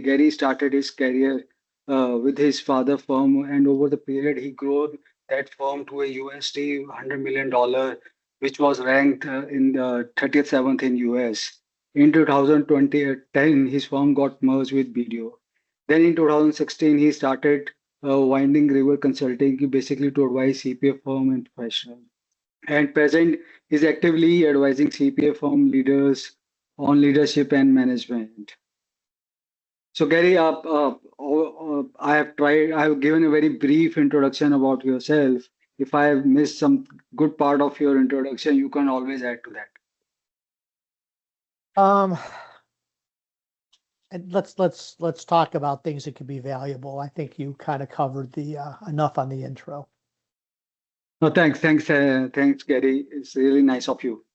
Gary started his career with his father firm, and over the period, he grew that firm to a USD $100 million, which was ranked in the 37th in US. In 2010, his firm got merged with BDO. Then in 2016, he started Winding River Consulting, basically to advise CPA firm and professional. And present is actively advising CPA firm leaders on leadership and management. So Gary, I have given a very brief introduction about yourself. If I have missed some good part of your introduction, you can always add to that. Um, and let's talk about things that could be valuable. I think you kind of covered the enough on the intro. No, thanks, Gary. It's really nice of you.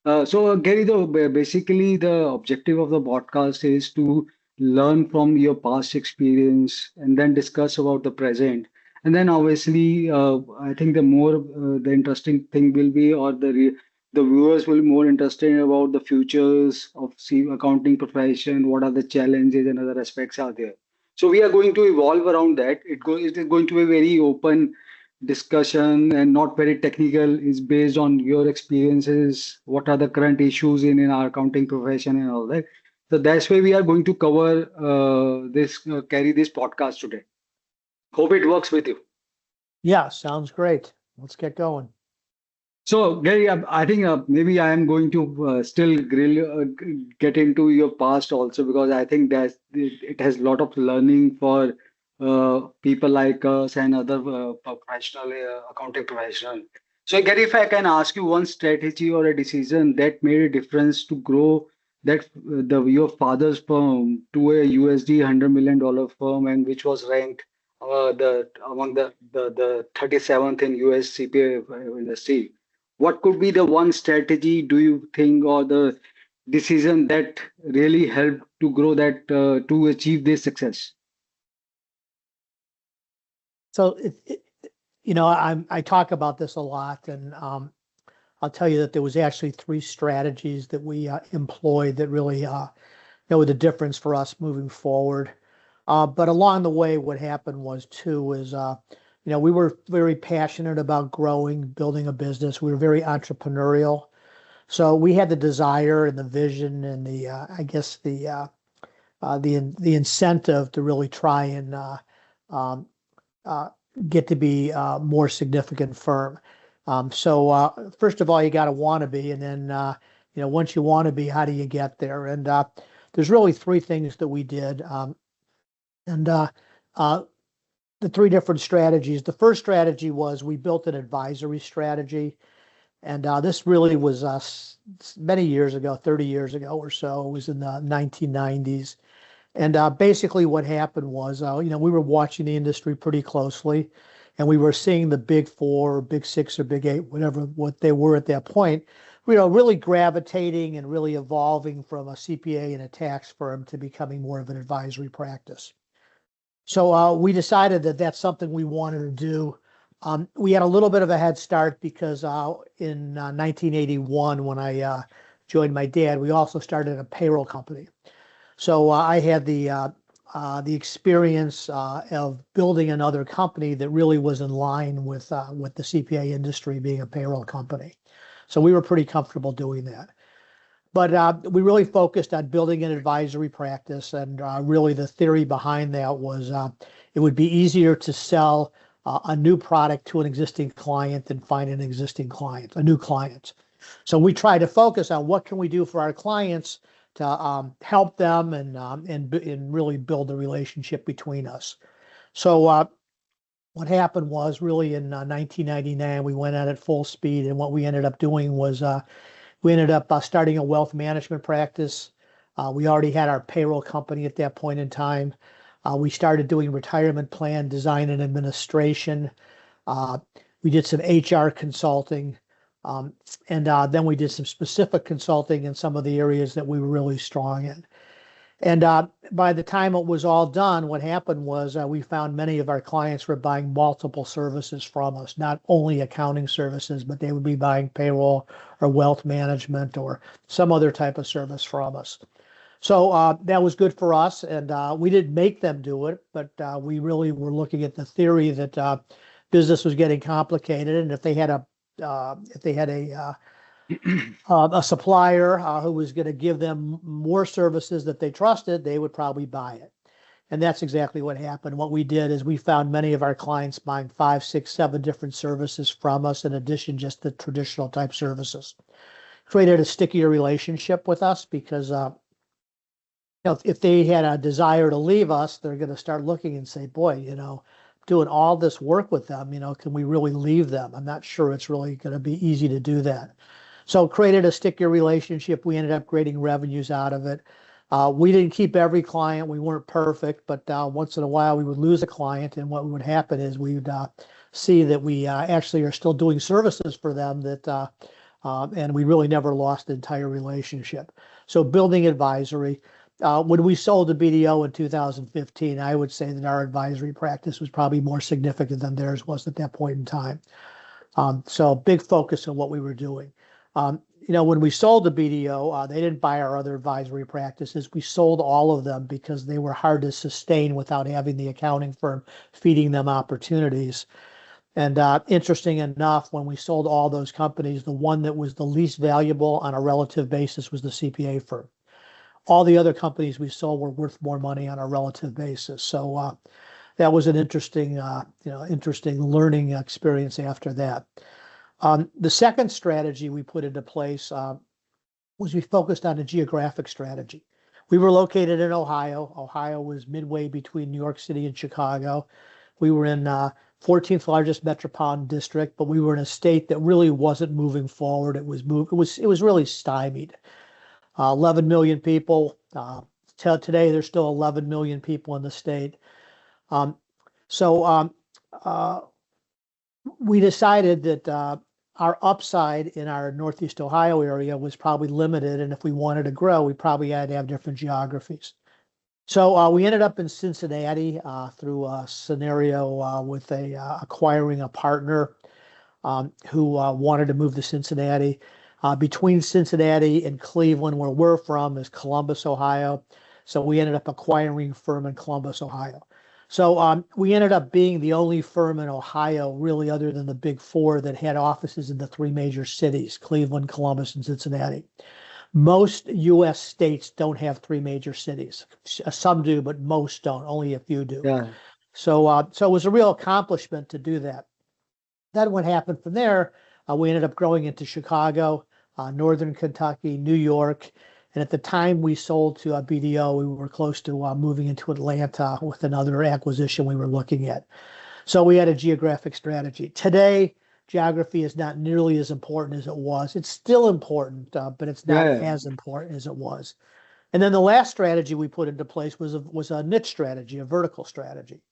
Gary, basically the objective of the podcast is to learn from your past experience and then discuss about the present. And then obviously, I think the interesting thing will be, or the viewers will be more interested about the futures of accounting profession. What are the challenges and other aspects are there? So we are going to evolve around that. It is going to be very open discussion and not very technical, is based on your experiences, what are the current issues in our accounting profession and all that. So that's why we are going to cover carry this podcast today. Hope it works with you. Yeah, sounds great. Let's get going. So Gary, I think maybe I am going to still get into your past also, because I think that it has a lot of learning for people like us and other professional accounting professional. So Gary, if I can ask you one strategy or a decision that made a difference to grow your father's firm to a USD $100 million firm, and which was ranked the among the 37th in US CPA industry. What could be the one strategy, do you think, or the decision that really helped to grow that to achieve this success? So I talk about this a lot, and I'll tell you that there was actually 3 strategies that we employed that really were the difference for us moving forward. But along the way, what happened was too is we were very passionate about growing, building a business. We were very entrepreneurial, so we had the desire and the vision and the I guess the incentive to really try and um, get to be a more significant firm. So first of all, you got to want to be, and then once you want to be, how do you get there? And there's really 3 things that we did, and the 3 different strategies. The first strategy was we built an advisory strategy, and this really was many years ago, 30 years ago or so. It was in the 1990s. And basically what happened was, we were watching the industry pretty closely, and we were seeing the big 4, or big 6, or big 8, whatever what they were at that point, really gravitating and really evolving from a CPA and a tax firm to becoming more of an advisory practice. So we decided that that's something we wanted to do. We had a little bit of a head start because in 1981, when I joined my dad, we also started a payroll company. So I had the experience of building another company that really was in line with the CPA industry, being a payroll company. So we were pretty comfortable doing that. But we really focused on building an advisory practice, and really the theory behind that was it would be easier to sell a new product to an existing client than find an existing client, a new client. So we try to focus on what can we do for our clients to help them and really build a relationship between us. So what happened was really in 1999, we went at it full speed, and what we ended up doing was we ended up starting a wealth management practice. We already had our payroll company at that point in time. We started doing retirement plan design and administration. We did some HR consulting. And then we did some specific consulting in some of the areas that we were really strong in. And by the time it was all done, what happened was we found many of our clients were buying multiple services from us, not only accounting services, but they would be buying payroll or wealth management or some other type of service from us. So that was good for us, and we didn't make them do it, but we really were looking at the theory that business was getting complicated, and if they had a supplier who was going to give them more services that they trusted, they would probably buy it. And that's exactly what happened. What we did is we found many of our clients buying 5, 6, 7 different services from us, in addition just the traditional type services. Created a stickier relationship with us because if they had a desire to leave us, they're going to start looking and say, boy, doing all this work with them, can we really leave them? I'm not sure it's really going to be easy to do that. So created a stickier relationship. We ended up creating revenues out of it. We didn't keep every client. We weren't perfect, but once in a while we would lose a client, and what would happen is we would see that we actually are still doing services for them and we really never lost the entire relationship. So building advisory. When we sold to BDO in 2015, I would say that our advisory practice was probably more significant than theirs was at that point in time. So big focus on what we were doing. When we sold to BDO, they didn't buy our other advisory practices. We sold all of them because they were hard to sustain without having the accounting firm feeding them opportunities. And interesting enough, when we sold all those companies, the one that was the least valuable on a relative basis was the CPA firm. All the other companies we sold were worth more money on a relative basis. So that was an interesting learning experience after that. The second strategy we put into place was we focused on a geographic strategy. We were located in Ohio. Ohio was midway between New York City and Chicago. We were in 14th largest metropolitan district, but we were in a state that really wasn't moving forward. It was really stymied. 11 million people. Today, there's still 11 million people in the state. So we decided that our upside in our Northeast Ohio area was probably limited, and if we wanted to grow, we probably had to have different geographies. So we ended up in Cincinnati through a scenario with acquiring a partner who wanted to move to Cincinnati. Between Cincinnati and Cleveland, where we're from, is Columbus, Ohio. So we ended up acquiring a firm in Columbus, Ohio. So we ended up being the only firm in Ohio, really, other than the big four, that had offices in the 3 major cities: Cleveland, Columbus, and Cincinnati. Most U.S. states don't have 3 major cities. Some do, but most don't. Only a few do. Yeah. So it was a real accomplishment to do that. Then what happened from there, we ended up growing into Chicago, Northern Kentucky, New York. And at the time we sold to BDO, we were close to moving into Atlanta with another acquisition we were looking at. So we had a geographic strategy. Today, geography is not nearly as important as it was. It's still important, but it's not Yeah. as important as it was. And then the last strategy we put into place was a niche strategy, a vertical strategy.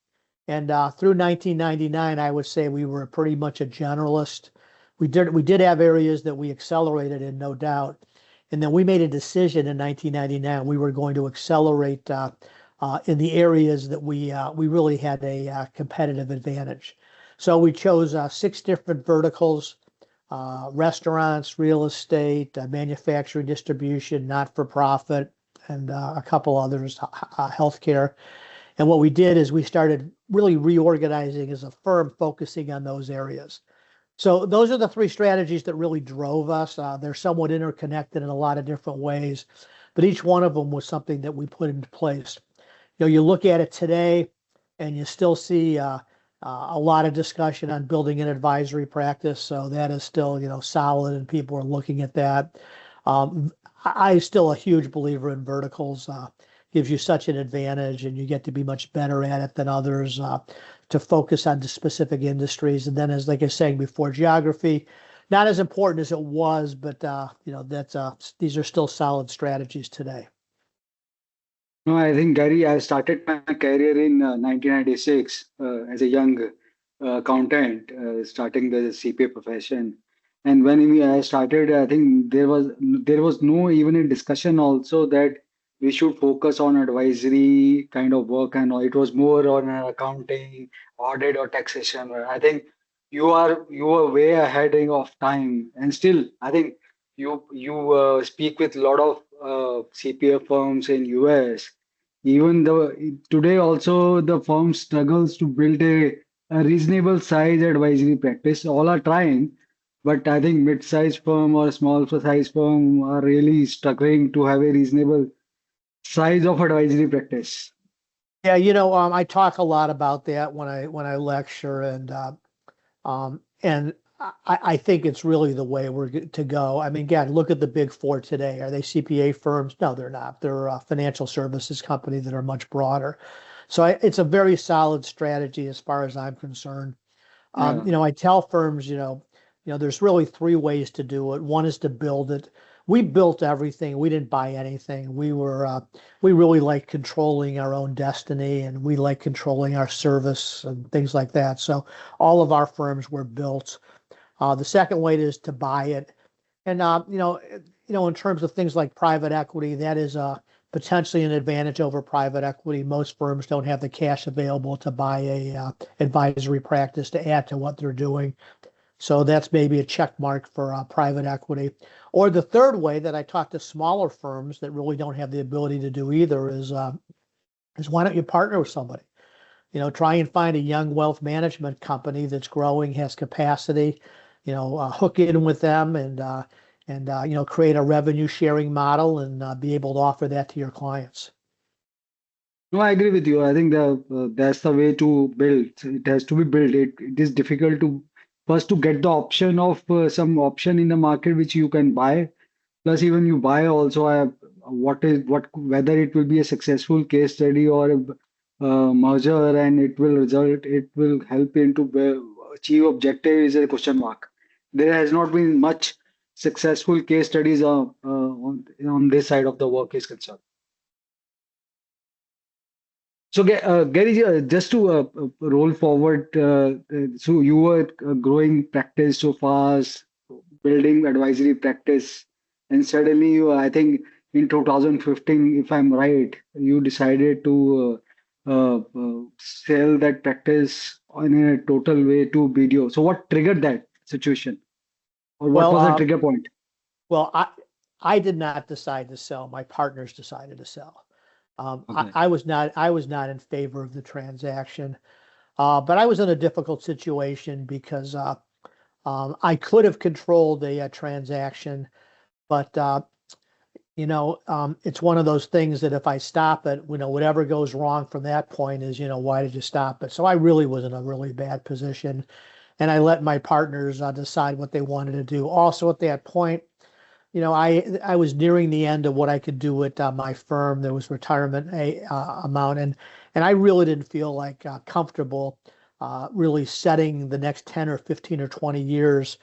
And through 1999, I would say we were pretty much a generalist. We did have areas that we accelerated in, no doubt. And then we made a decision in 1999 we were going to accelerate in the areas that we really had a competitive advantage. So we chose 6 different verticals: restaurants, real estate, manufacturing, distribution, not-for-profit, and a couple others, healthcare. And what we did is we started really reorganizing as a firm, focusing on those areas. So those are the 3 strategies that really drove us. They're somewhat interconnected in a lot of different ways, but each one of them was something that we put into place. You look at it today, and you still see a lot of discussion on building an advisory practice. So that is still, solid, and people are looking at that. I'm still a huge believer in verticals. Gives you such an advantage, and you get to be much better at it than others, to focus on the specific industries. And then, as like I was saying before, geography, not as important as it was, but these are still solid strategies today. No, I think, Gary, I started my career in 1996 as a young accountant, starting the CPA profession. And I started, I think there was no even a discussion also that we should focus on advisory kind of work, and all. It was more on accounting, audit, or taxation. I think you are way ahead of time, and still I think you speak with a lot of CPA firms in US, even though today also the firm struggles to build a reasonable size advisory practice. All are trying, but I think mid-sized firm or small size firm are really struggling to have a reasonable size of advisory practice. Yeah, I talk a lot about that when I lecture, and I think it's really the way to go. I mean, again, look at the big four today. Are they CPA firms? No, they're not. They're a financial services company that are much broader. So it's a very solid strategy as far as I'm concerned. Yeah. I tell firms, there's really three ways to do it. One is to build it. We built everything. We didn't buy anything. We really like controlling our own destiny, and we like controlling our service and things like that. So all of our firms were built. The second way is to buy it. And in terms of things like private equity, that is potentially an advantage over private equity. Most firms don't have the cash available to buy a advisory practice to add to what they're doing. So that's maybe a check mark for private equity. Or the third way that I talk to smaller firms that really don't have the ability to do either is why don't you partner with somebody? Try and find a young wealth management company that's growing, has capacity, hook in with them and create a revenue sharing model and be able to offer that to your clients. No, I agree with you. I think that's the way to build. It has to be built. It is difficult to first to get the option of some option in the market which you can buy. Plus, even you buy also, what whether it will be a successful case study or a merger, and it will help into achieve objective is a question mark. There has not been much successful case studies on this side of the work is concerned. So, Gary, just to roll forward, so you were growing practice so fast, building advisory practice, and suddenly I think in 2015, if I'm right, you decided to sell that practice in a total way to BDO. So, what triggered that situation, or what Well, was the trigger point? well, I did not decide to sell. My partners decided to sell. Okay. I was not in favor of the transaction, but I was in a difficult situation because I could have controlled the transaction, but it's one of those things that if I stop it, whatever goes wrong from that point is, why did you stop it? So I really was in a really bad position, and I let my partners decide what they wanted to do. Also, at that point, I was nearing the end of what I could do at my firm. There was retirement amount, and I really didn't feel like comfortable really setting the next 10 or 15 or 20 years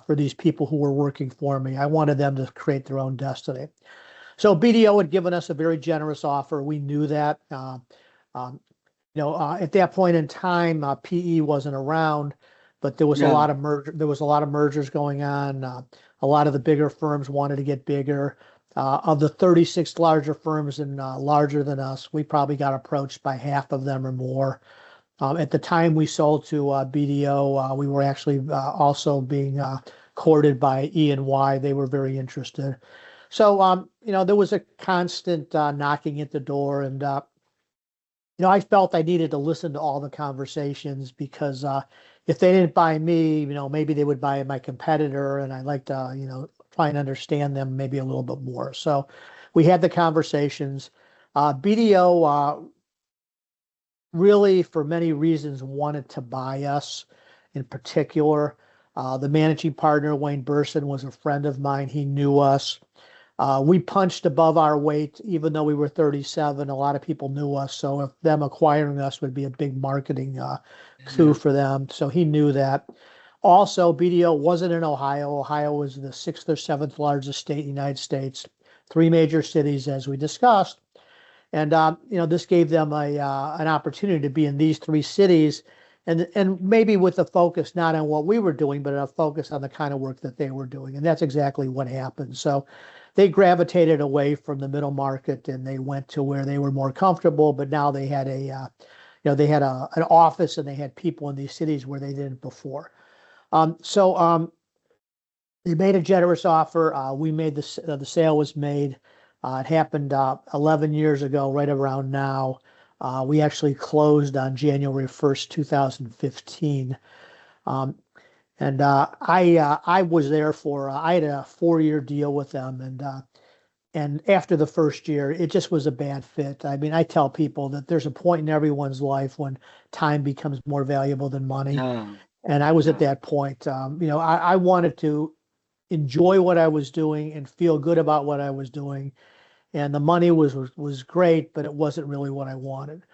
for these people who were working for me. I wanted them to create their own destiny. So BDO had given us a very generous offer. We knew that. Um, at that point in time, PE wasn't around, but there was a Yeah. lot of merger. There was a lot of mergers going on. A lot of the bigger firms wanted to get bigger. Of the 36 larger firms and larger than us, we probably got approached by half of them or more. At the time we sold to BDO, we were actually also being courted by E&Y. They were very interested. So, there was a constant knocking at the door, and I felt I needed to listen to all the conversations because if they didn't buy me, maybe they would buy my competitor, and I like to, try and understand them maybe a little bit more. So we had the conversations. BDO really, for many reasons, wanted to buy us. In particular, the managing partner, Wayne Burson, was a friend of mine. He knew us. We punched above our weight, even though we were 37. A lot of people knew us, so if them acquiring us would be a big marketing coup Yeah. for them. So he knew that. Also, BDO wasn't in Ohio. Ohio was the sixth or seventh largest state in the United States. Three major cities, as we discussed, and this gave them an opportunity to be in these three cities, and maybe with a focus not on what we were doing, but a focus on the kind of work that they were doing, and that's exactly what happened. So they gravitated away from the middle market and they went to where they were more comfortable, but now they had an office and they had people in these cities where they didn't before. So they made a generous offer. We made the sale was made. It happened 11 years ago, right around now. We actually closed on January 1st, 2015. Um, and I was there for I had a 4-year deal with them, and after the first year, it just was a bad fit. I mean, I tell people that there's a point in everyone's life when time becomes more valuable than money, Yeah. and I was at that point. I wanted to enjoy what I was doing and feel good about what I was doing, and the money was great, but it wasn't really what I wanted.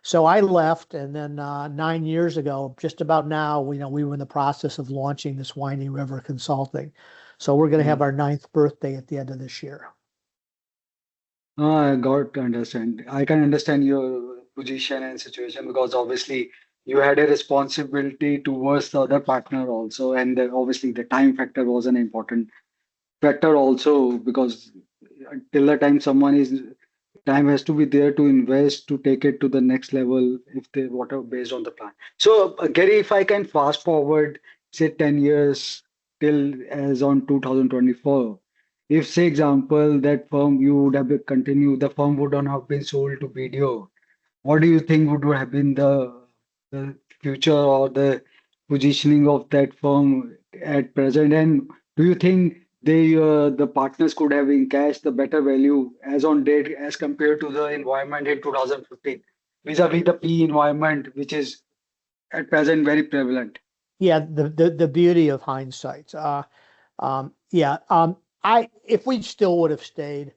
So I left, and then 9 years ago, just about now, we were in the process of launching this Winding River Consulting. So we're going to Yeah. have our ninth birthday at the end of this year. I got to understand. I can understand your position and situation because obviously you had a responsibility towards the other partner also, and obviously the time factor was an important factor also because till the time someone is time has to be there to invest to take it to the next level if they whatever based on the plan. So Gary, if I can fast forward say 10 years till as on 2024, if say example that firm you would have continued, the firm would not have been sold to BDO, what do you think would have been the future or the positioning of that firm at present? And do you think the partners could have encashed the better value as on date as compared to the environment in 2015, vis-a-vis the P environment, which is at present very prevalent? Yeah, the beauty of hindsight. Yeah, I if we still would have stayed,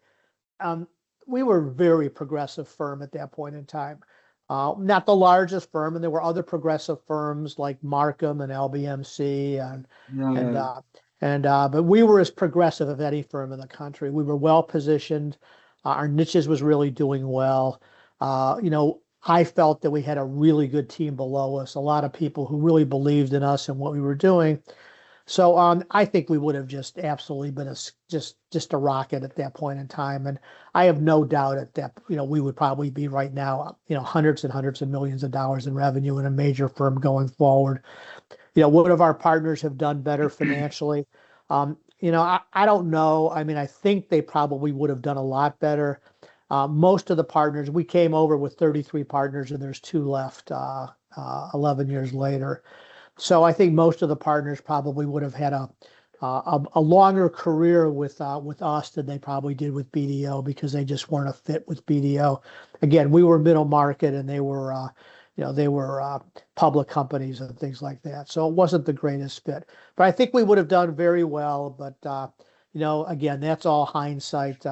um, we were a very progressive firm at that point in time. Not the largest firm, and there were other progressive firms like Markham and LBMC and Yeah, but we were as progressive of any firm in the country. We were well positioned. Our niches was really doing well. I felt that we had a really good team below us, a lot of people who really believed in us and what we were doing. So I think we would have just absolutely been just a rocket at that point in time, and I have no doubt at that we would probably be right now hundreds and hundreds of millions of dollars in revenue in a major firm going forward. Would of our partners have done better financially? I don't know. I mean, I think they probably would have done a lot better. Most of the partners, we came over with 33 partners, and there's two left 11 years later. So I think most of the partners probably would have had a longer career with us than they probably did with BDO because they just weren't a fit with BDO. Again, we were middle market and they were public companies and things like that. So it wasn't the greatest fit. But I think we would have done very well. But again, that's all hindsight.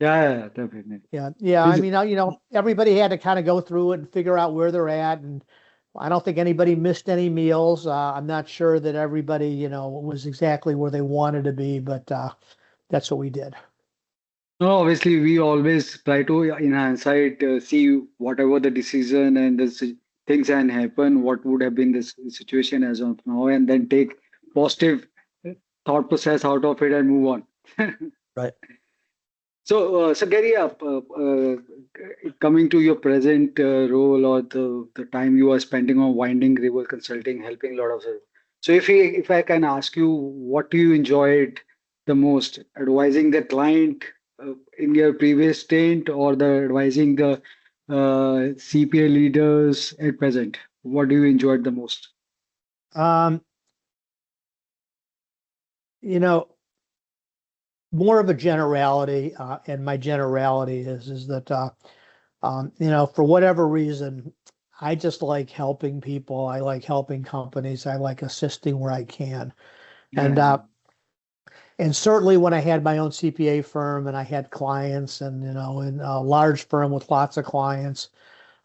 yeah, definitely. Yeah, yeah. I Is- mean, everybody had to kind of go through it and figure out where they're at, and I don't think anybody missed any meals. I'm not sure that everybody, was exactly where they wanted to be, but that's what we did. No, obviously, we always try to, in hindsight, see whatever the decision and the things can happen, what would have been the situation as of now, and then take positive thought process out of it and move on. Right. So Gary, coming to your present role or the time you are spending on Winding River Consulting, helping a lot of. So if I can ask you, what do you enjoyed the most, advising the client in your previous stint, or the advising the CPA leaders at present? What do you enjoyed the most? Um, you know, More of a generality, and my generality is that for whatever reason, I just like helping people. I like helping companies. I like assisting where I can. And Yeah, and certainly when I had my own CPA firm and I had clients and in a large firm with lots of clients,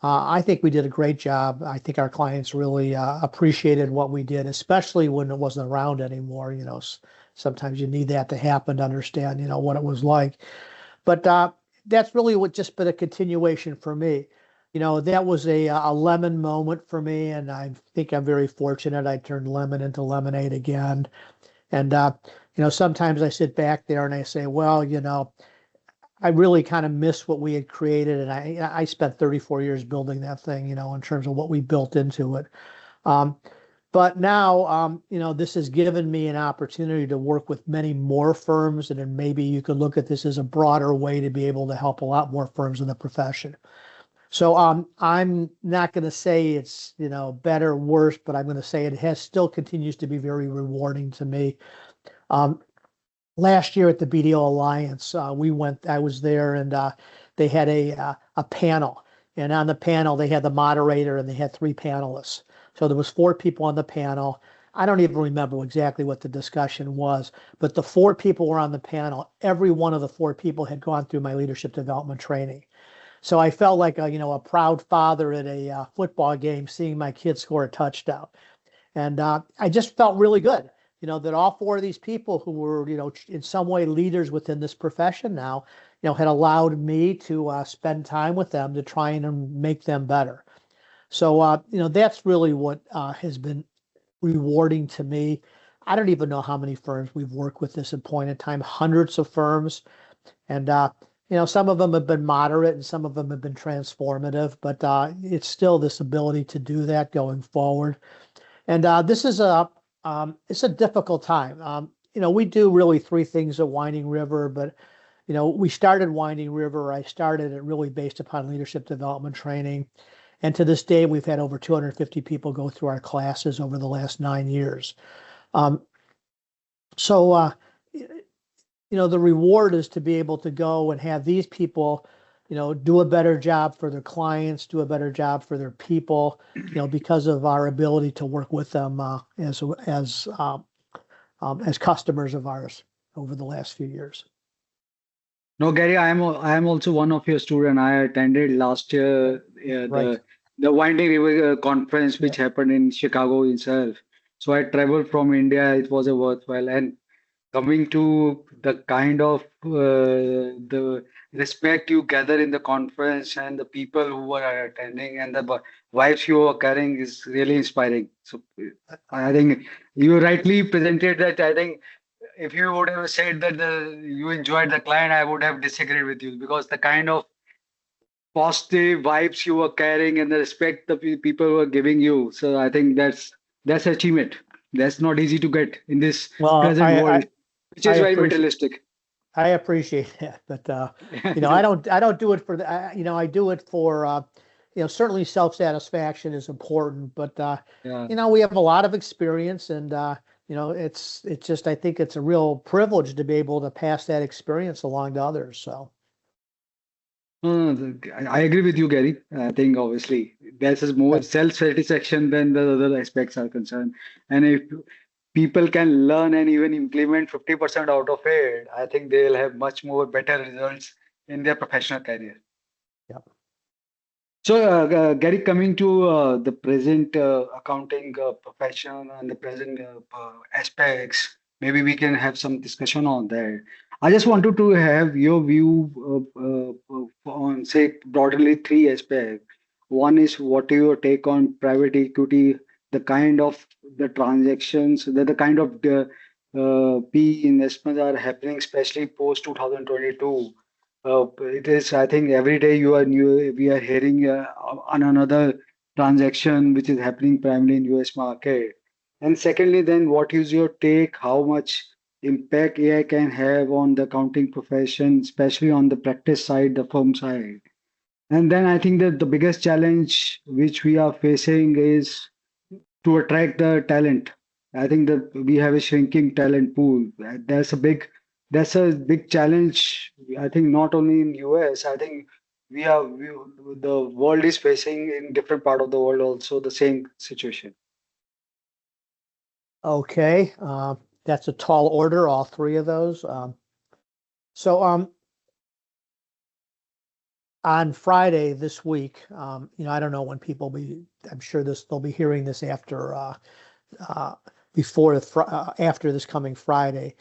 I think we did a great job. I think our clients really appreciated what we did, especially when it wasn't around anymore. Sometimes you need that to happen to understand, what it was like. But that's really what just been a continuation for me. That was a lemon moment for me, and I think I'm very fortunate. I turned lemon into lemonade again. And sometimes I sit back there and I say, well, I really kind of miss what we had created, and I spent 34 years building that thing, in terms of what we built into it. Um, But now, this has given me an opportunity to work with many more firms, and then maybe you could look at this as a broader way to be able to help a lot more firms in the profession. So I'm not going to say it's better or worse, but I'm going to say it has still continues to be very rewarding to me. Um, Last year at the BDO Alliance, I was there, and they had a panel, and on the panel they had the moderator and they had three panelists. So there was four people on the panel. I don't even remember exactly what the discussion was, but the four people were on the panel. Every one of the four people had gone through my leadership development training. So I felt like a proud father at a football game seeing my kid score a touchdown. And I just felt really good, that all four of these people who were, in some way leaders within this profession now, had allowed me to spend time with them to try and make them better. So, that's really what has been rewarding to me. I don't even know how many firms we've worked with this point in time, hundreds of firms. And, some of them have been moderate and some of them have been transformative, but it's still this ability to do that going forward. And this is it's a difficult time. We do really three things at Winding River, but we started Winding River. I started it really based upon leadership development training, and to this day, we've had over 250 people go through our classes over the last 9 years. Um, so, the reward is to be able to go and have these people, do a better job for their clients, do a better job for their people, because of our ability to work with them as customers of ours over the last few years. No, Gary, I am also one of your student. I attended last year Right. the Winding River conference, Yeah. which happened in Chicago itself. So I traveled from India. It was a worthwhile. And coming to the kind of the respect you gather in the conference and the people who are attending and the vibes you are carrying is really inspiring. So I think you rightly presented that. I think if you would have said that you enjoyed the client, I would have disagreed with you because the kind of positive vibes you were carrying and the respect the people were giving you. So I think that's achievement. That's not easy to get in this Well, present world, which I is very appreciate materialistic. I appreciate that, but I don't do it for the I do it for certainly self-satisfaction is important, but Yeah. we have a lot of experience, and it's just I think it's a real privilege to be able to pass that experience along to others. So I agree with you, Gary. I think obviously there's is more okay. self-satisfaction than the other aspects are concerned. And if people can learn and even implement 50% out of it, I think they'll have much more better results in their professional career. Yeah. So, Gary, coming to the present accounting profession and the present aspects, maybe we can have some discussion on that. I just wanted to have your view on, say, broadly three aspects. One is what your take on private equity, the kind of the transactions, the kind of the PE investments are happening, especially post 2022. It is, I think, every day we are hearing on another transaction which is happening primarily in US market. And secondly, then what is your take? How much impact AI can have on the accounting profession, especially on the practice side, the firm side? And then I think that the biggest challenge which we are facing is to attract the talent. I think that we have a shrinking talent pool. That's a big challenge. I think not only in US. I think the world is facing in different part of the world also the same situation. Okay, that's a tall order, all three of those. So on Friday this week, I don't know when people be. I'm sure they'll be hearing this after uh, after this coming Friday.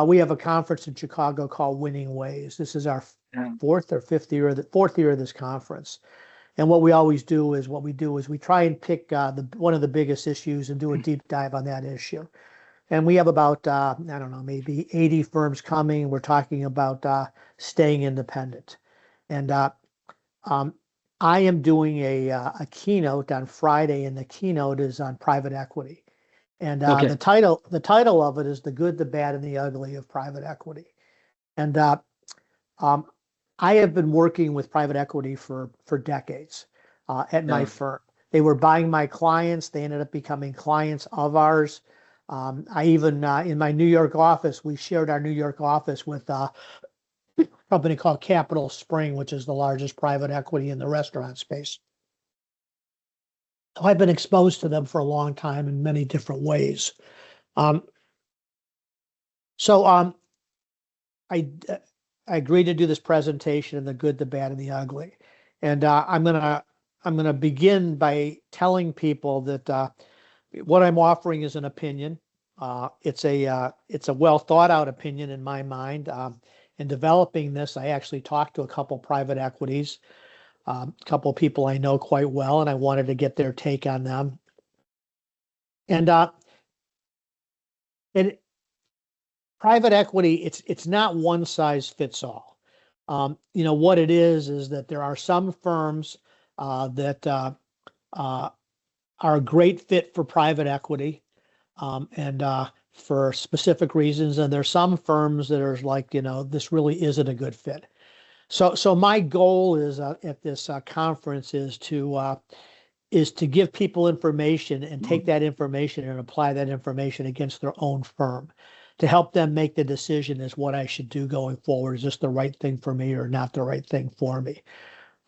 We have a conference in Chicago called Winning Ways. This is our Yeah. fourth year of this conference. And what we always do is we try and pick one of the biggest issues and do a deep dive on that issue. And we have about I don't know, maybe 80 firms coming. We're talking about staying independent. And um, I am doing a keynote on Friday, and the keynote is on private equity. And Okay. the title of it is The Good, the Bad, and the Ugly of Private Equity. And um, I have been working with private equity for decades at my Yeah. firm. They were buying my clients. They ended up becoming clients of ours. I even in my New York office, we shared our New York office with a company called Capital Spring, which is the largest private equity in the restaurant space. So I've been exposed to them for a long time in many different ways. Um, so I I agreed to do this presentation in the good, the bad, and the ugly. And I'm gonna begin by telling people that what I'm offering is an opinion. It's a well thought out opinion in my mind. In developing this, I actually talked to a couple private equities, a couple people I know quite well, and I wanted to get their take on them. And and private equity, it's not one size fits all. What it is that there are some firms that uh, are a great fit for private equity, and for specific reasons. And there's some firms that are like, this really isn't a good fit. So my goal is at this conference is to give people information and take that information and apply that information against their own firm to help them make the decision as what I should do going forward. Is this the right thing for me or not the right thing for me?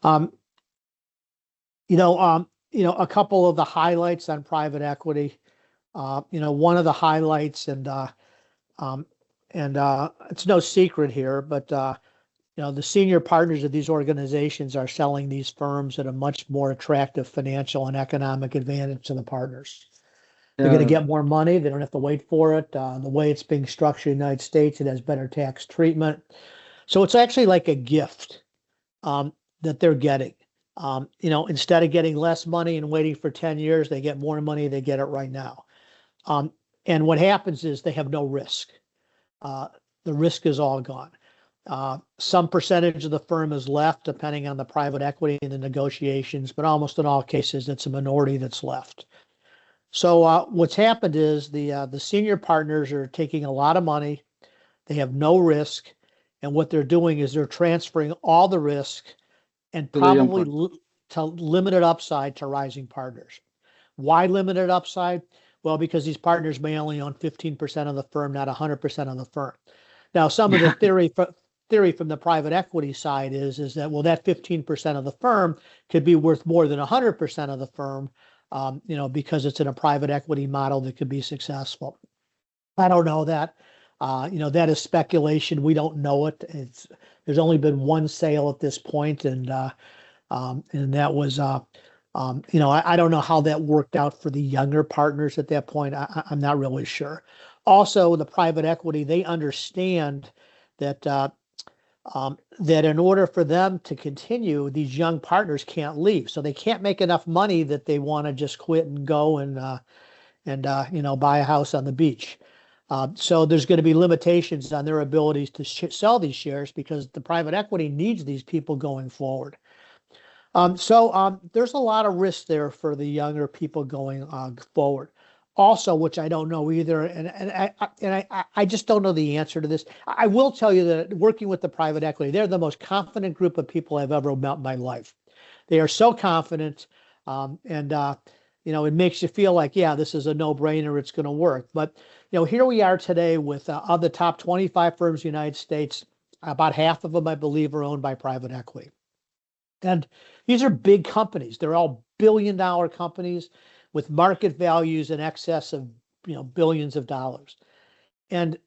Um, a couple of the highlights on private equity. One of the highlights, um, and it's no secret here, but the senior partners of these organizations are selling these firms at a much more attractive financial and economic advantage to the partners. They're going to Yeah. get more money. They don't have to wait for it. The way it's being structured in the United States, it has better tax treatment. So it's actually like a gift that they're getting. Instead of getting less money and waiting for 10 years, they get more money. They get it right now. Um, and what happens is they have no risk. Uh, the risk is all gone. Some percentage of the firm is left, depending on the private equity and the negotiations, but almost in all cases, it's a minority that's left. So what's happened is the senior partners are taking a lot of money. They have no risk, and what they're doing is they're transferring all the risk and To the young probably part. to limited upside to rising partners. Why limited upside? Well, because these partners may only own 15% of the firm, not 100% of the firm. Now, some of the theory from the private equity side is that, well, that 15% of the firm could be worth more than 100% of the firm, because it's in a private equity model that could be successful. I don't know that. That is speculation. We don't know it. There's only been one sale at this point, and that was I don't know how that worked out for the younger partners at that point. I'm not really sure. Also, the private equity, they understand that that in order for them to continue, these young partners can't leave, so they can't make enough money that they want to just quit and go and buy a house on the beach. So there's going to be limitations on their abilities to sell these shares because the private equity needs these people going forward. So there's a lot of risk there for the younger people going forward. Also, which I don't know either, and I just don't know the answer to this. I will tell you that working with the private equity, they're the most confident group of people I've ever met in my life. They are so confident, and it makes you feel like, yeah, this is a no-brainer. It's going to work. But here we are today with of the top 25 firms in the United States, about half of them, I believe, are owned by private equity. And these are big companies. They're all billion-dollar companies with market values in excess of billions of dollars. And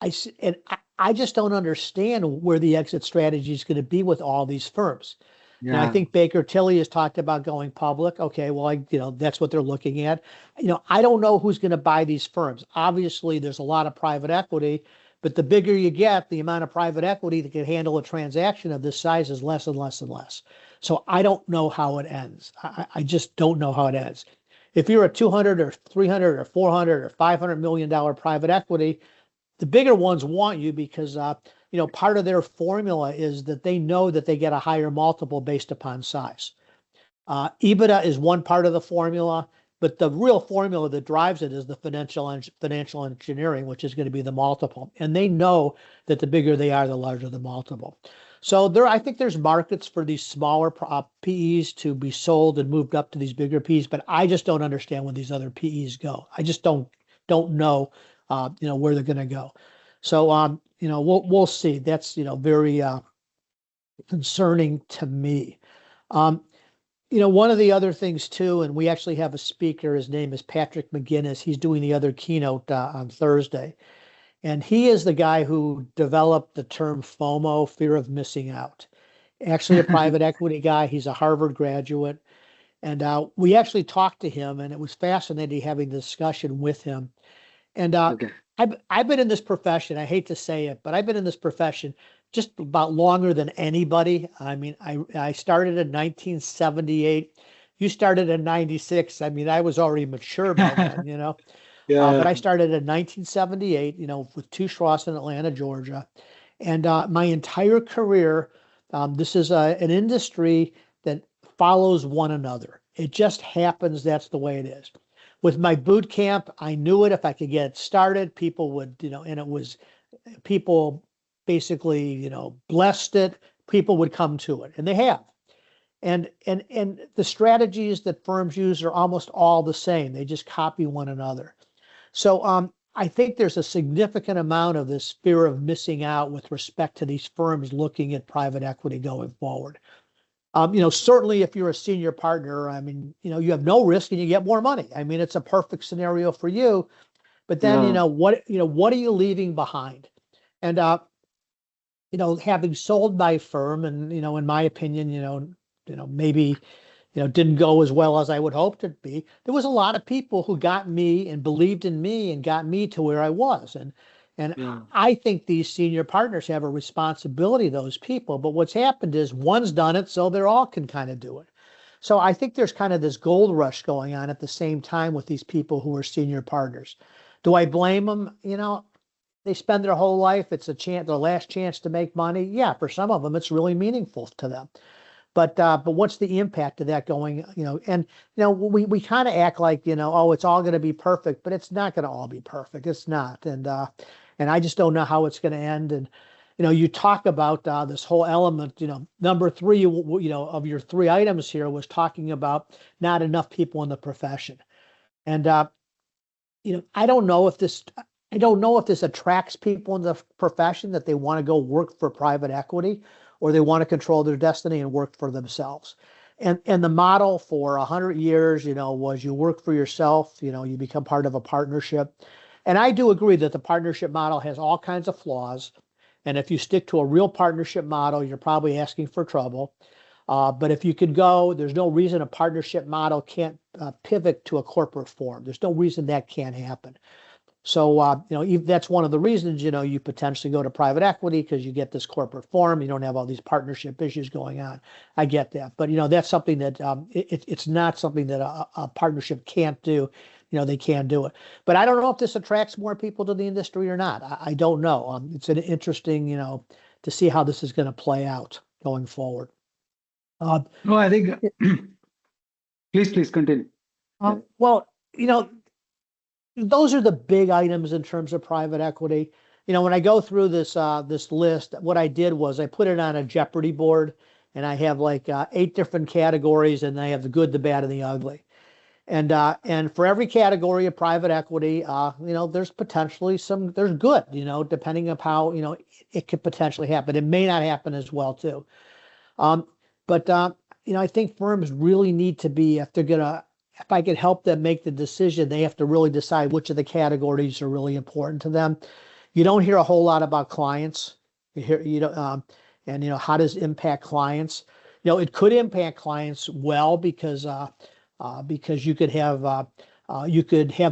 I just don't understand where the exit strategy is going to be with all these firms. I Yeah. think Baker Tilly has talked about going public. Okay, well, that's what they're looking at. I don't know who's going to buy these firms. Obviously, there's a lot of private equity, but the bigger you get, the amount of private equity that can handle a transaction of this size is less and less and less. So I don't know how it ends. I just don't know how it ends. If you're a 200 or 300 or 400 or $500 million private equity, the bigger ones want you because part of their formula is that they know that they get a higher multiple based upon size. EBITDA is one part of the formula, But the real formula that drives it is the financial engineering, which is going to be the multiple. And they know that the bigger they are, the larger the multiple. So I think there's markets for these smaller PEs to be sold and moved up to these bigger PEs, but I just don't understand where these other PEs go. I just don't know, where they're going to go. So, we'll see. That's, very concerning to me. One of the other things too, and we actually have a speaker, his name is Patrick McGinnis. He's doing the other keynote on Thursday. And he is the guy who developed the term FOMO, fear of missing out. Actually, a private equity guy. He's a Harvard graduate. And we actually talked to him, and it was fascinating having the discussion with him. And Okay. I've been in this profession. I hate to say it, but I've been in this profession just about longer than anybody. I mean, I started in 1978. You started in 96. I mean, I was already mature by then, but Yeah. I started in 1978, with two Schross in Atlanta, Georgia. And my entire career, this is an industry that follows one another. It just happens. That's the way it is. With my boot camp, I knew it. If I could get it started, people would, and it was people basically, blessed it. People would come to it, and they have. And the strategies that firms use are almost all the same. They just copy one another. So I think there's a significant amount of this fear of missing out with respect to these firms looking at private equity going forward. Certainly if you're a senior partner, I mean, you have no risk and you get more money. I mean, it's a perfect scenario for you. But then, Yeah. what are you leaving behind? And having sold my firm, and in my opinion, maybe didn't go as well as I would hope to be. There was a lot of people who got me and believed in me and got me to where I was. And Yeah. I think these senior partners have a responsibility to those people. But what's happened is one's done it, so they're all can kind of do it. So I think there's kind of this gold rush going on at the same time with these people who are senior partners. Do I blame them? They spend their whole life. It's their last chance to make money. Yeah, for some of them, it's really meaningful to them. But what's the impact of that going, and we kind of act like, oh, it's all going to be perfect, but it's not going to all be perfect. It's not. And I just don't know how it's going to end. And, you talk about this whole element, number three, of your three items here was talking about not enough people in the profession. And, I don't know if this attracts people in the profession that they want to go work for private equity, or they want to control their destiny and work for themselves. And the model for 100 years, was you work for yourself, you become part of a partnership. And I do agree that the partnership model has all kinds of flaws. And if you stick to a real partnership model, you're probably asking for trouble. But if you could go, there's no reason a partnership model can't pivot to a corporate form. There's no reason that can't happen. So, that's one of the reasons, you potentially go to private equity because you get this corporate form. You don't have all these partnership issues going on. I get that. But, that's something that it's not something that a partnership can't do. They can do it. But I don't know if this attracts more people to the industry or not. I don't know. It's an interesting, to see how this is going to play out going forward. No, I think, please continue. Yeah. Well, those are the big items in terms of private equity. When I go through this list, what I did was I put it on a Jeopardy board, and I have like 8 different categories, and I have the good, the bad, and the ugly. And for every category of private equity, there's potentially there's good, depending on how, it could potentially happen. It may not happen as well too. But I think firms really need to be, if I could help them make the decision, they have to really decide which of the categories are really important to them. You don't hear a whole lot about clients. And how does it impact clients? It could impact clients well because you could have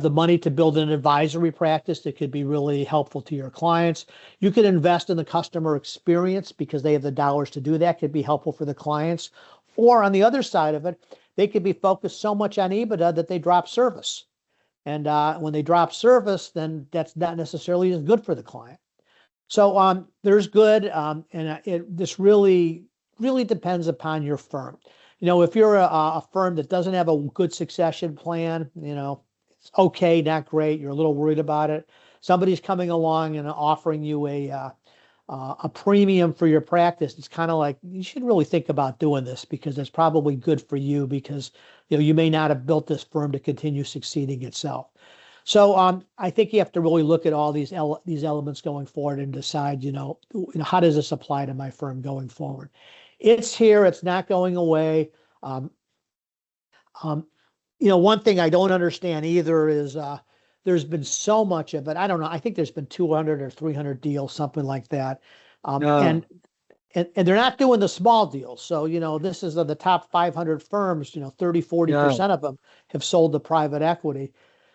the money to build an advisory practice that could be really helpful to your clients. You could invest in the customer experience because they have the dollars to do that, could be helpful for the clients. Or on the other side of it, they could be focused so much on EBITDA that they drop service. And when they drop service, then that's not necessarily as good for the client. So there's good, and this really depends upon your firm. if you're a firm that doesn't have a good succession plan, it's okay, not great. You're a little worried about it. Somebody's coming along and offering you a premium for your practice. It's kind of like you should really think about doing this because it's probably good for you because you may not have built this firm to continue succeeding itself. So I think you have to really look at all these elements going forward and decide, how does this apply to my firm going forward? It's here. It's not going away. Um, um, one thing I don't understand either is there's been so much of it. I don't know. I think there's been 200 or 300 deals, something like that. Um, Yeah, and and they're not doing the small deals. So, this is of the top 500 firms, 30, yeah, 40% of them have sold to private equity.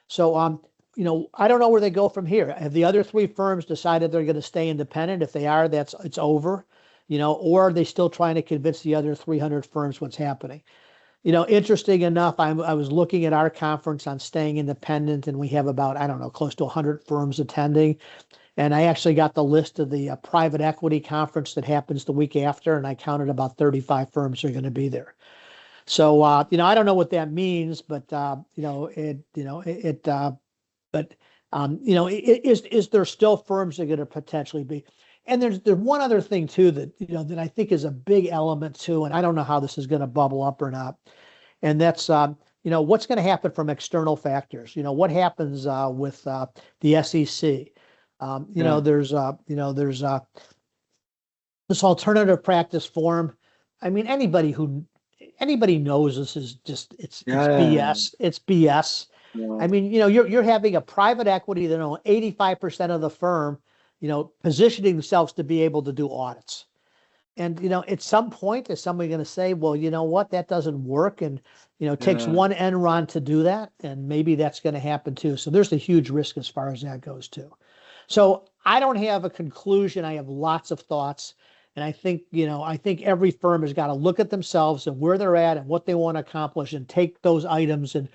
So, I don't know where they go from here. Have the other three firms decided they're going to stay independent? If they are, it's over, or are they still trying to convince the other 300 firms what's happening? Interesting enough, I was looking at our conference on staying independent, and we have about, I don't know, close to 100 firms attending. And I actually got the list of the private equity conference that happens the week after, and I counted about 35 firms are going to be there. So, I don't know what that means, but but is there still firms that are going to potentially be? And there's one other thing too that that I think is a big element too, and I don't know how this is going to bubble up or not. And that's what's going to happen from external factors. What happens with the SEC. yeah, There's this alternative practice form. I mean, anybody knows this is just it's yeah, BS. It's BS. yeah, I mean, you're having a private equity that own 85% of the firm, positioning themselves to be able to do audits. And at some point, is somebody going to say, well, you know what, that doesn't work, and it takes yeah. one Enron to do that, and maybe that's going to happen too. So there's a huge risk as far as that goes too. So I don't have a conclusion. I have lots of thoughts, and I think every firm has got to look at themselves and where they're at and what they want to accomplish, and take those items and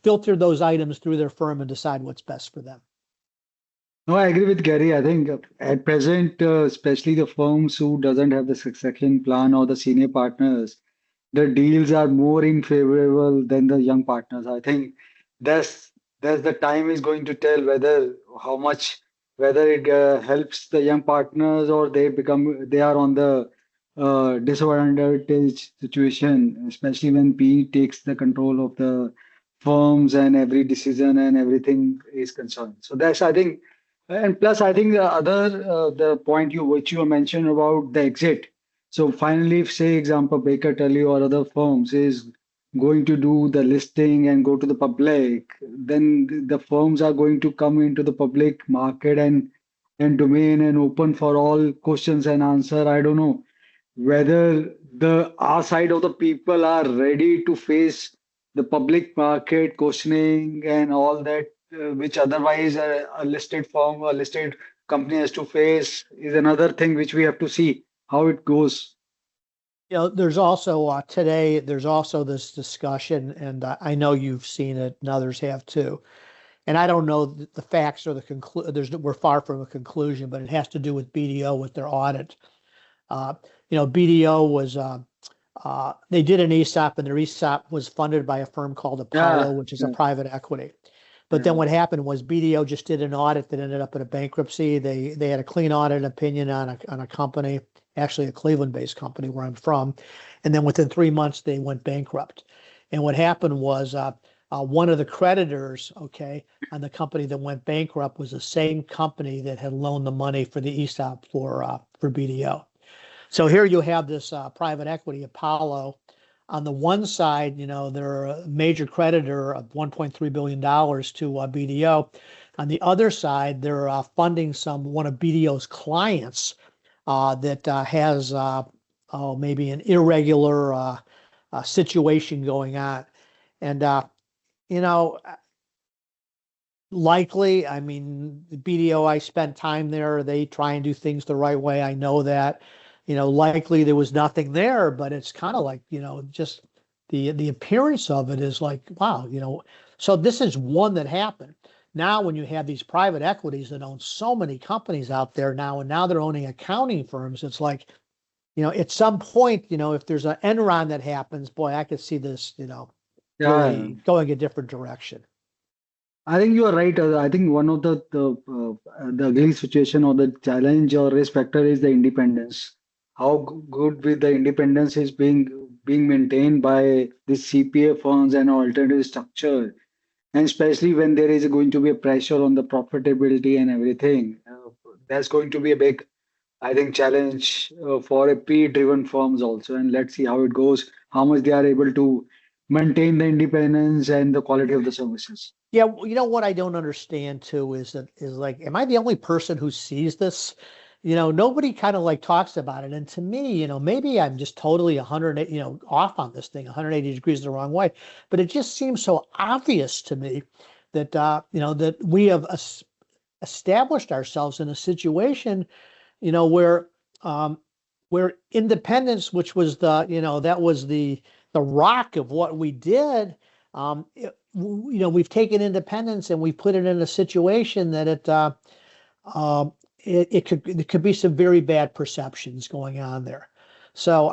filter those items through their firm and decide what's best for them. No, I agree with Gary. I think at present, especially the firms who doesn't have the succession plan or the senior partners, the deals are more in favorable than the young partners. I think that's the time is going to tell whether how much whether it helps the young partners or they are on the disadvantaged situation, especially when PE takes the control of the firms and every decision and everything is concerned. So that's I think, and plus I think the other the point which you mentioned about the exit. So finally, if say example Baker Tilly or other firms is going to do the listing and go to the public, then the firms are going to come into the public market and domain and open for all questions and answer. I don't know whether the our side of the people are ready to face the public market questioning and all that, which otherwise a listed firm or listed company has to face is another thing which we have to see how it goes. There's also today, there's also this discussion, and I know you've seen it and others have too. And I don't know the facts or the we're far from a conclusion, but it has to do with BDO with their audit. Uh, BDO was, they did an ESOP, and their ESOP was funded by a firm called Apollo, Yeah, which is a yeah, private equity. But then yeah, what happened was BDO just did an audit that ended up in a bankruptcy. They had a clean audit opinion on a company, actually a Cleveland-based company where I'm from, and then within 3 months they went bankrupt. And what happened was one of the creditors, okay, on the company that went bankrupt was the same company that had loaned the money for the ESOP for BDO. So here you have this private equity, Apollo. On the one side, they're a major creditor of $1.3 billion to BDO. On the other side, they're funding one of BDO's clients that has maybe an irregular situation going on. And, you know, likely, I mean, the BDO, I spent time there. They try and do things the right way. I know that, likely there was nothing there, but it's kind of like, just the appearance of it is like, wow, so this is one that happened. Now, when you have these private equities that own so many companies out there now, and now they're owning accounting firms, it's like, at some point, if there's an Enron that happens, boy, I could see this, Yeah, really going a different direction. I think you are right. I think one of the ugly situation or the challenge or risk factor is the independence. How good with the independence is being maintained by the CPA firms and alternative structure, and especially when there is going to be a pressure on the profitability and everything. That's going to be a big, I think, challenge for a P-driven firms also. And let's see how it goes, how much they are able to maintain the independence and the quality of the services. Yeah, what I don't understand too is like, am I the only person who sees this? Nobody kind of like talks about it. And to me, maybe I'm just totally 180, off on this thing, 180 degrees the wrong way. But it just seems so obvious to me that that we have established ourselves in a situation, where independence, which was that was the rock of what we did. We've taken independence and we've put it in a situation that it could be some very bad perceptions going on there. So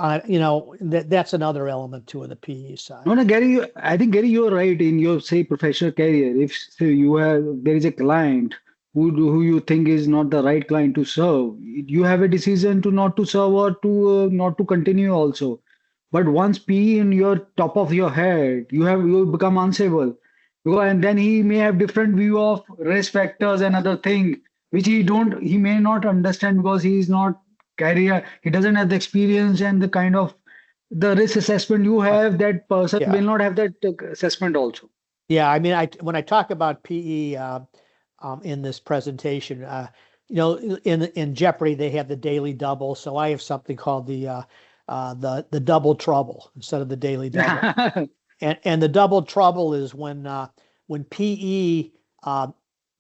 that's another element to the PE No, side. no, Gary, I think Gary, you're right in your say professional career. If say, you have there is a client who you think is not the right client to serve, you have a decision to not to serve or to not to continue also. But once P in your top of your head, you become unsable. Because and then he may have different view of risk factors and other thing which he may not understand because he is not career he doesn't have the experience and the kind of the risk assessment you Right. have, that person Yeah. will not have that assessment also. Yeah. I mean, when I talk about PE in this presentation, in Jeopardy they have the daily double, so I have something called the double trouble instead of the daily double. And the double trouble is when PE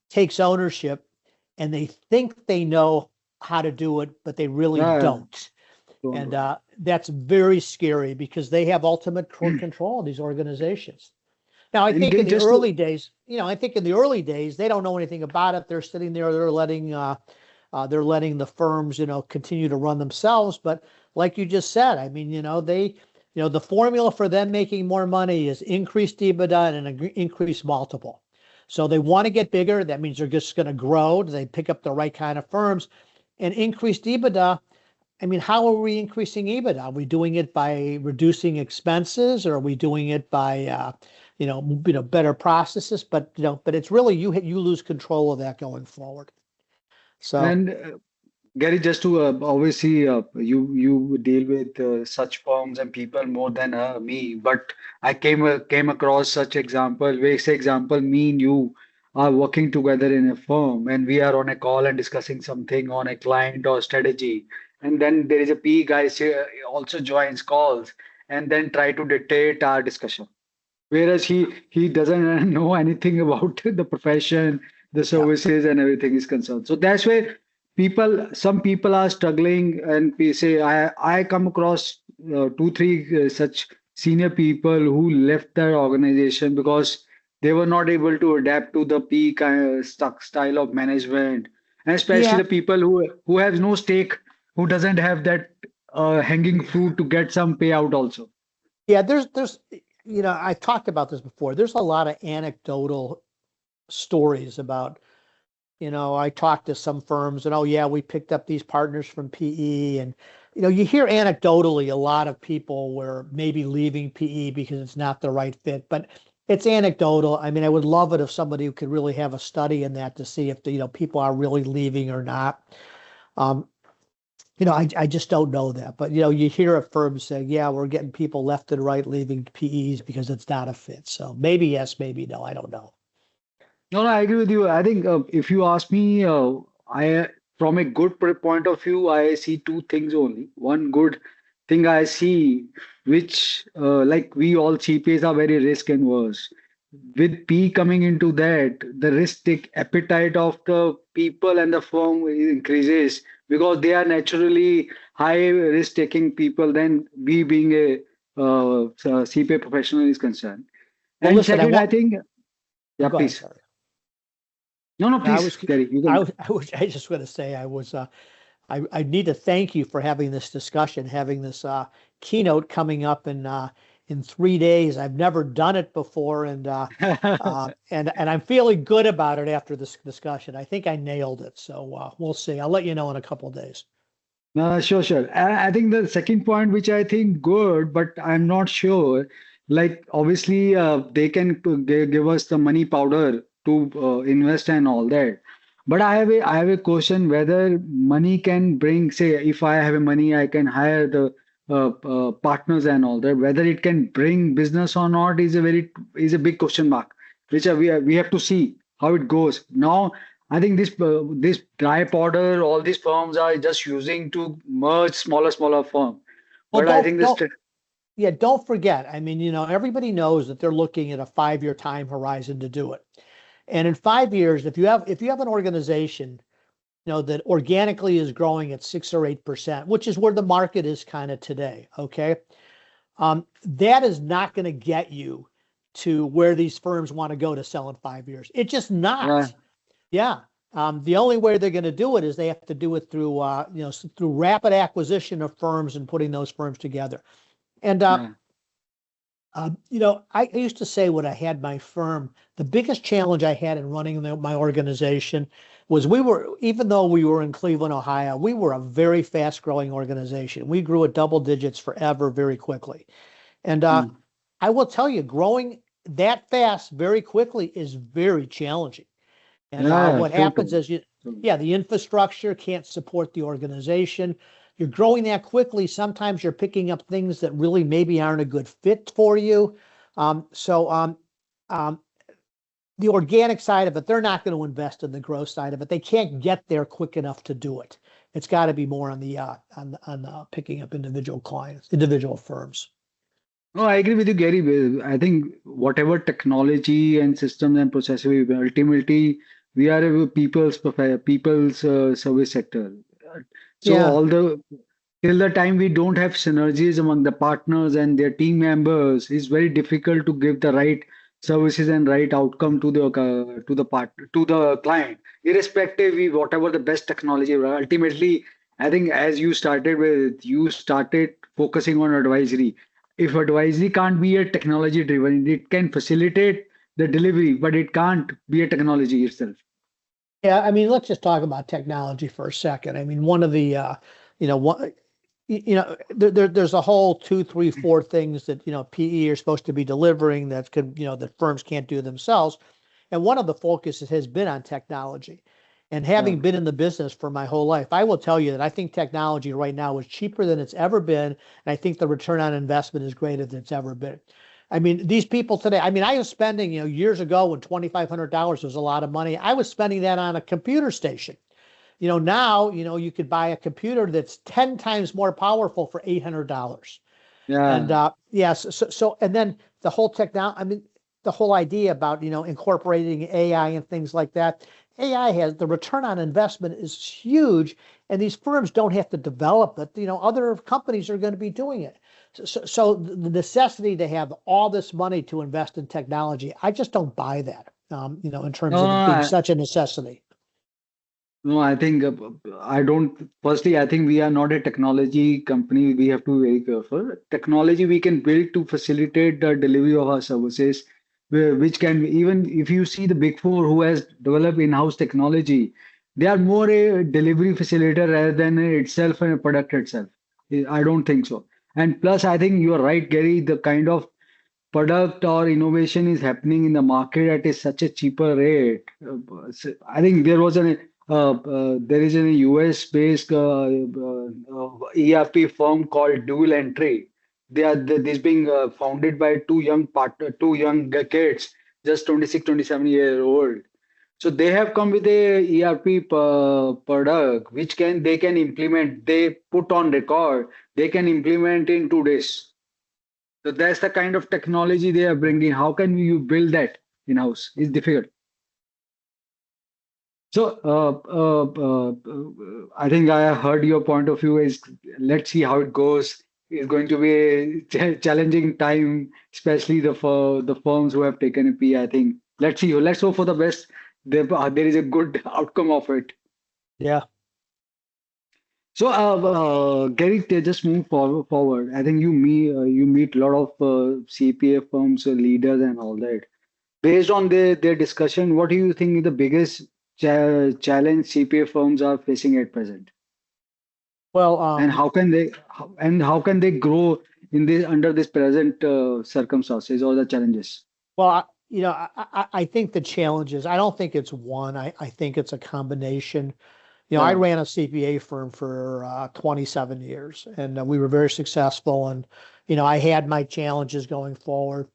takes ownership and they think they know how to do it, but they really Yeah, don't. don't And do that's very scary because they have ultimate it. control of these organizations. Now, I And think in again, the just to early days, they don't know anything about it. They're sitting there, they're letting the firms, continue to run themselves. But like you just said, I mean, the formula for them making more money is increased EBITDA and an increased multiple. So they want to get bigger. That means they're just going to grow. They pick up the right kind of firms and increased EBITDA. I mean, how are we increasing EBITDA? Are we doing it by reducing expenses, or are we doing it by, better processes? But it's really you lose control of that going forward. So and Gary, just to obviously you deal with such firms and people more than me, but I came across such example where say example me and you are working together in a firm and we are on a call and discussing something on a client or strategy, and then there is a P guy also joins calls and then try to dictate our discussion. Whereas he doesn't know anything about the profession, the yeah, services, and everything is concerned. So that's where some people are struggling, and we say I come across two three such senior people who left their organization because they were not able to adapt to the peak stuck style of management, and especially yeah, the people who has no stake, who doesn't have that hanging fruit to get some payout also. yeah. There's I talked about this before. There's a lot of anecdotal stories about. I talked to some firms and, oh yeah, we picked up these partners from PE, and you hear anecdotally a lot of people were maybe leaving PE because it's not the right fit, but it's anecdotal. I mean, I would love it if somebody could really have a study in that to see if people are really leaving or not. Um, I just don't know that, but you hear of firms saying, yeah, we're getting people left and right leaving PEs because it's not a fit. So maybe yes, maybe no, I don't know. No, no, I agree with you. I think if you ask me, I from a good point of view, I see two things only. One good thing I see, which like we all CPAs are very risk averse. With P coming into that, the risk take appetite of the people and the firm increases because they are naturally high risk taking people than we being a CPA professional is concerned. Well, And listen, I second, I want. think, Oh, yeah, go ahead. please. Sorry. No, no, No, I please, was, Gary, you I can. was, I was, I just want to say I was. I need to thank you for having this discussion, having this keynote coming up in 3 days. I've never done it before, and I'm feeling good about it after this discussion. I think I nailed it. So we'll see. I'll let you know in a couple of days. No, sure, sure. I think the second point, which I think good, but I'm not sure. Like obviously, they can give us the money powder to invest and all that. But I have a question whether money can bring, say, if I have a money, I can hire the partners and all that. Whether it can bring business or not is a big question mark, which we have to see how it goes. Now I think this dry powder, all these firms are just using to merge smaller firm. Well, But I think this, yeah, don't forget. I mean, everybody knows that they're looking at a 5-year time horizon to do it. And in 5 years, if you have an organization, that organically is growing at 6 or 8%, which is where the market is kind of today. Okay. That is not going to get you to where these firms want to go to sell in 5 years. It's just yeah, not. Yeah. The only way they're going to do it is they have to do it through, through rapid acquisition of firms and putting those firms together. And yeah, I used to say when I had my firm, the biggest challenge I had in running my organization was even though we were in Cleveland, Ohio, we were a very fast growing organization. We grew at double digits forever very quickly. And mm, I will tell you, growing that fast very quickly is very challenging. And yeah, what happens totally. is the infrastructure can't support the organization. You're growing that quickly. Sometimes you're picking up things that really maybe aren't a good fit for you. So um, the organic side of it, they're not going to invest in the growth side of it. They can't get there quick enough to do it. It's got to be more on the picking up individual clients, individual firms. No, I agree with you, Gary. I think whatever technology and systems and processes, ultimately we are a people's service sector. So Yeah. all the till the time we don't have synergies among the partners and their team members, it's very difficult to give the right services and right outcome to the client. Irrespective, whatever the best technology, ultimately, I think as you started focusing on advisory. If advisory can't be a technology driven, it can facilitate the delivery, but it can't be a technology itself. Yeah, I mean, let's just talk about technology for a second. I mean, one of the, one, there's a whole two, three, four things that PE are supposed to be delivering that firms can't do themselves, and one of the focuses has been on technology. And Yeah. having been in the business for my whole life, I will tell you that I think technology right now is cheaper than it's ever been, and I think the return on investment is greater than it's ever been. I mean, these people today, I mean, I was spending, years ago when $2,500 was a lot of money, I was spending that on a computer station. Now, you could buy a computer that's 10 times more powerful for $800. And Yeah. yes, and then the whole technology, I mean, the whole idea about, incorporating AI and things like that. AI has the return on investment is huge, and these firms don't have to develop it. Other companies are going to be doing it. So the necessity to have all this money to invest in technology, I just don't buy that, in terms No, of it being no, such a necessity. no, I think I don't. Firstly, I think we are not a technology company. We have to be very careful. Technology we can build to facilitate the delivery of our services, which can even if you see the big four who has developed in-house technology, they are more a delivery facilitator rather than itself a product itself. I don't think so. And plus, I think you are right, Gary. The kind of product or innovation is happening in the market at such a cheaper rate. I think there is a US based ERP firm called Dual Entry. This being founded by two young kids, just 26, 27-year old. So they have come with a ERP product which they can implement. They put on record. They can implement in 2 days. So that's the kind of technology they are bringing. How can you build that in-house? It's difficult. So I think I heard your point of view is let's see how it goes. It's going to be a challenging time, especially for the firms who have taken a P. I think let's see. Let's hope for the best. There is a good outcome of it. Yeah. So, Gary, just move forward. I think you meet a lot of CPA firms, leaders, and all that. Based on their discussion, what do you think the biggest challenge CPA firms are facing at present, Well, and how can they grow in this under this present circumstances or the challenges? well, I think the challenge is I don't think it's one. I think it's a combination. I Yeah, ran a CPA firm for 27 years, and we were very successful. And I had my challenges going forward.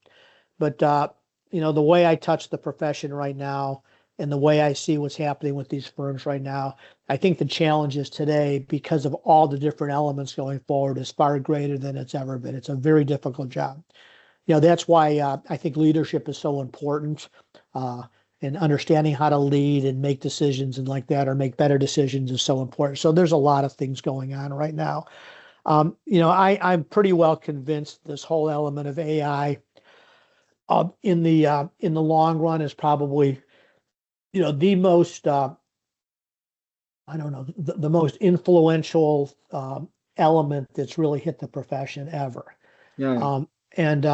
But the way I touch the profession right now and the way I see what's happening with these firms right now, I think the challenges today, because of all the different elements going forward, is far greater than it's ever been. It's a very difficult job. That's why I think leadership is so important. Uh, and understanding how to lead and make decisions and like that, or make better decisions, is so important. So there's a lot of things going on right now. I'm pretty well convinced this whole element of AI in the long run is probably the most I don't know the most influential element that's really hit the profession ever. yeah, And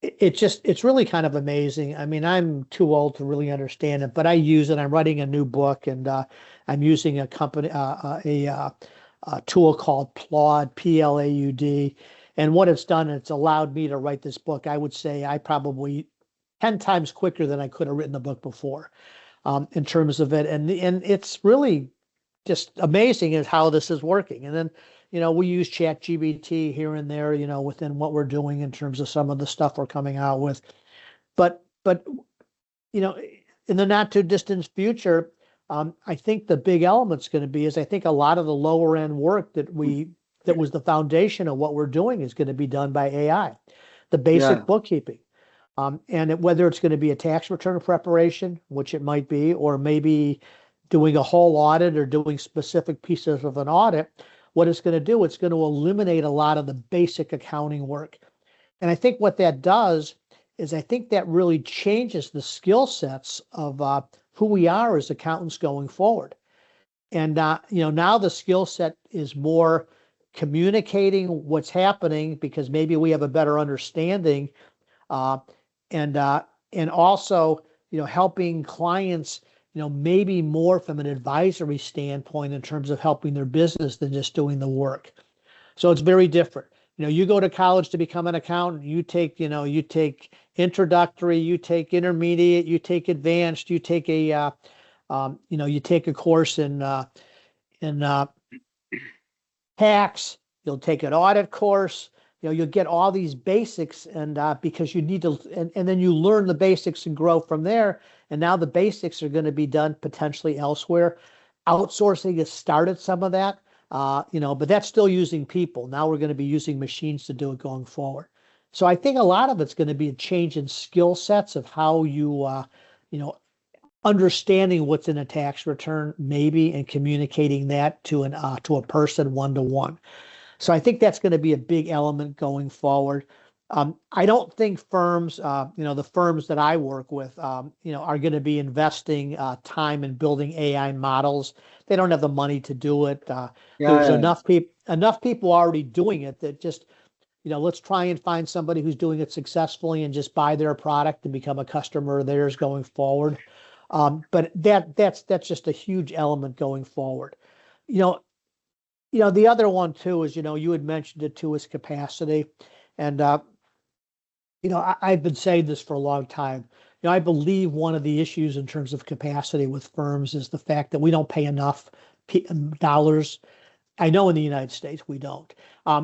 it's really kind of amazing. I mean, I'm too old to really understand it, but I use it. I'm writing a new book, and I'm using a tool called Plaud, Plaud. And what it's done, it's allowed me to write this book. I would say I probably 10 times quicker than I could have written the book before, in terms of it. And it's really just amazing is how this is working. And then, we use ChatGPT here and there, within what we're doing in terms of some of the stuff we're coming out with. But you know, in the not too distant future, I think the big element's going to be is I think a lot of the lower end work that was the foundation of what we're doing is going to be done by AI, the yeah, basic bookkeeping. Whether it's going to be a tax return preparation, which it might be, or maybe doing a whole audit or doing specific pieces of an audit, what it's going to do, it's going to eliminate a lot of the basic accounting work. And I think what that does is I think that really changes the skill sets of who we are as accountants going forward. And now the skill set is more communicating what's happening because maybe we have a better understanding, uh, and also helping clients maybe more from an advisory standpoint in terms of helping their business than just doing the work. So it's very different. You go to college to become an accountant, you take introductory, you take intermediate, you take advanced, you take a course in tax, you'll take an audit course, you'll get all these basics, and because you need to, and then you learn the basics and grow from there. And now the basics are going to be done potentially elsewhere. Outsourcing has started some of that, but that's still using people. Now we're going to be using machines to do it going forward. So I think a lot of it's going to be a change in skill sets of how you know, understanding what's in a tax return, maybe, and communicating that to a person one to one. So I think that's going to be a big element going forward. I don't think firms, the firms that I work with, are going to be investing time in building AI models. They don't have the money to do it. There's yeah, enough people already doing it that just, let's try and find somebody who's doing it successfully and just buy their product and become a customer of theirs going forward. But that's just a huge element going forward. You know, the other one too is, you had mentioned it too, is capacity. And, I've been saying this for a long time. I believe one of the issues in terms of capacity with firms is the fact that we don't pay enough dollars. I know in the United States we don't.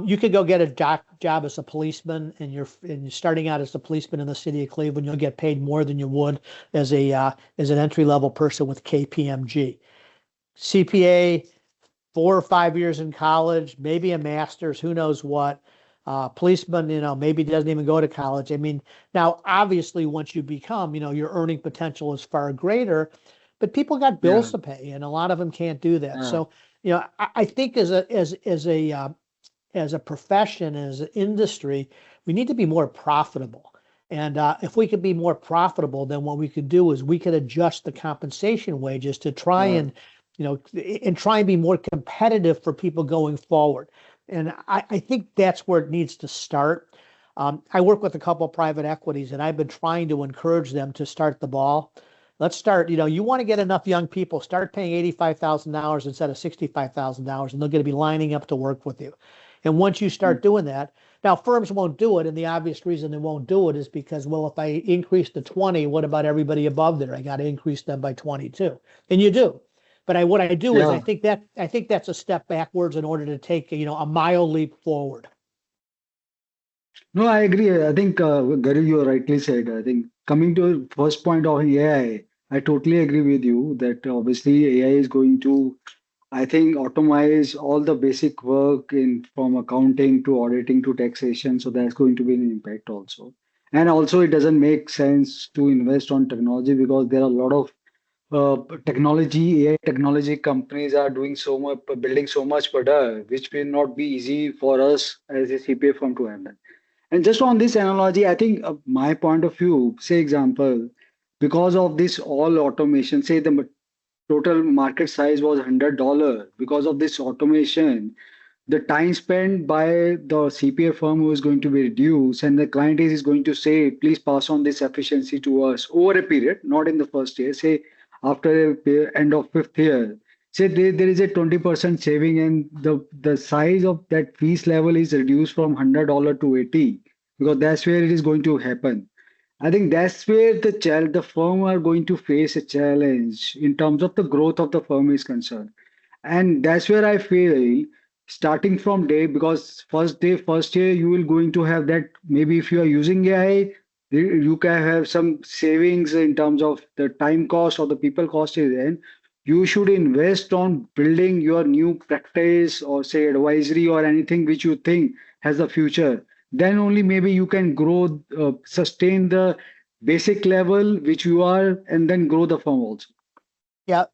You could go get a job as a policeman, and you're starting out as a policeman in the city of Cleveland. You'll get paid more than you would as an entry level person with KPMG. CPA, 4 or 5 years in college, maybe a master's, who knows what. Policeman, maybe doesn't even go to college. I mean, now obviously once you become, your earning potential is far greater, but people got bills yeah, to pay, and a lot of them can't do that. yeah, So, I think as a profession, as an industry, we need to be more profitable. And if we could be more profitable, then what we could do is we could adjust the compensation wages to try yeah. and and try and be more competitive for people going forward. And I think that's where it needs to start. I work with a couple of private equities, and I've been trying to encourage them to start the ball. Let's start, you want to get enough young people, start paying $85,000 instead of $65,000, and they're going to be lining up to work with you. And once you start doing that, now firms won't do it. And the obvious reason they won't do it is because, well, if I increase to 20, what about everybody above there? I got to increase them by 22. And you do. But what I do is Yeah. I think that's a step backwards in order to take, a mile leap forward. No, I agree. I think, Gary, you rightly said. I think coming to first point of I totally agree with you that obviously AI is going to, I think, automate all the basic work in from accounting to auditing to taxation. So that's going to be an impact also. And also, it doesn't make sense to invest on technology because there are a lot of AI technology companies are doing so much, building so much product, which will not be easy for us as a CPA firm to handle. And just on this analogy, I think my point of view, say example, because of this all automation, say the total market size was $100. Because of this automation, the time spent by the CPA firm who is going to be reduced, and the client is going to say, please pass on this efficiency to us over a period, not in the first year, say after end of fifth year. Say there is a 20% saving, and the size of that fees level is reduced from $100 to 80 because that's where it is going to happen. I think that's where the firm are going to face a challenge in terms of the growth of the firm is concerned. And that's where I feel starting from day, because first day, first year, you will going to have that. Maybe if you are using AI, you can have some savings in terms of the time cost or the people cost is in. You should invest on building your new practice or say advisory or anything which you think has a future. Then only maybe you can grow, sustain the basic level which you are, and then grow the firm also. Yeah,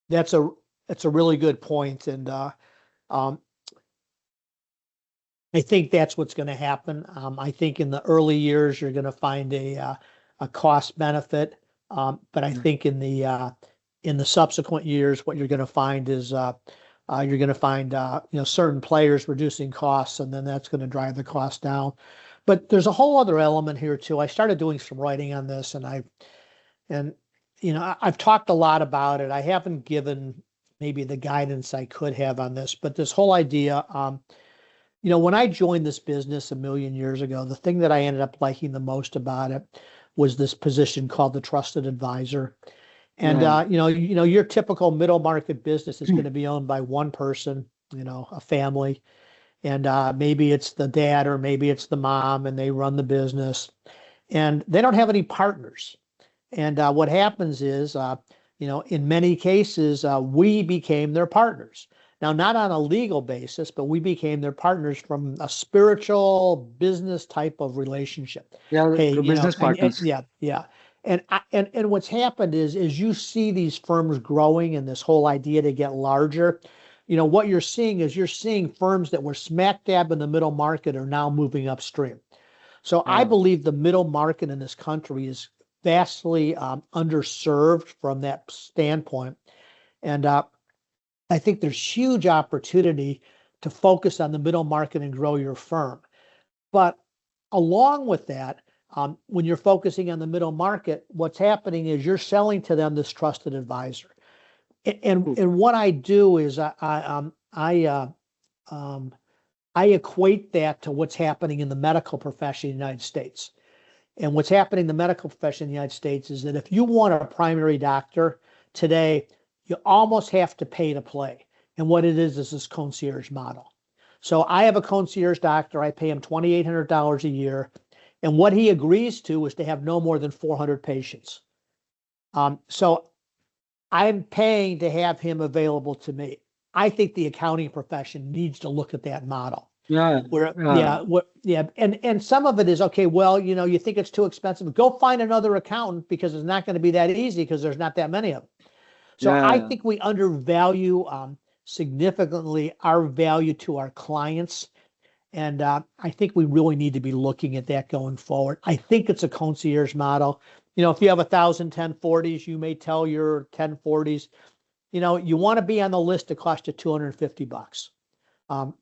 that's a really good point, and um, I think that's what's going to happen. I think in the early years you're going to find a cost benefit, but I think in the subsequent years, what you're going to find is you're going to find certain players reducing costs, and then that's going to drive the cost down. But there's a whole other element here too. I started doing some writing on this, and I've talked a lot about it. I haven't given maybe the guidance I could have on this, but this whole idea. When I joined this business a million years ago, the thing that I ended up liking the most about it was this position called the trusted advisor. And Yeah. your typical middle market business is going to be owned by one person, a family, and maybe it's the dad or maybe it's the mom, and they run the business, and they don't have any partners. And what happens is, in many cases, we became their partners. Now, not on a legal basis, but we became their partners from a spiritual business type of relationship. Yeah, Hey, the business and partners. yeah, yeah. And what's happened is you see these firms growing and this whole idea to get larger. What you're seeing is you're seeing firms that were smack dab in the middle market are now moving upstream. So I Yeah. believe the middle market in this country is vastly underserved from that standpoint. And I think there's huge opportunity to focus on the middle market and grow your firm. But along with that, when you're focusing on the middle market, what's happening is you're selling to them this trusted advisor. And what I do is I equate that to what's happening in the medical profession in the United States. And what's happening in the medical profession in the United States is that if you want a primary doctor today, you almost have to pay to play. And what it is this concierge model. So I have a concierge doctor. I pay him $2,800 a year. And what he agrees to is to have no more than 400 patients. So I'm paying to have him available to me. I think the accounting profession needs to look at that model. Yeah. Where Yeah. and some of it is okay. Well, you think it's too expensive. Go find another accountant because it's not going to be that easy because there's not that many of them. So I Yeah. think we undervalue significantly our value to our clients, and I think we really need to be looking at that going forward. I think it's a concierge model. If you have 1,000 1040s, you may tell your 1040s, you want to be on the list to cost you $250. Um,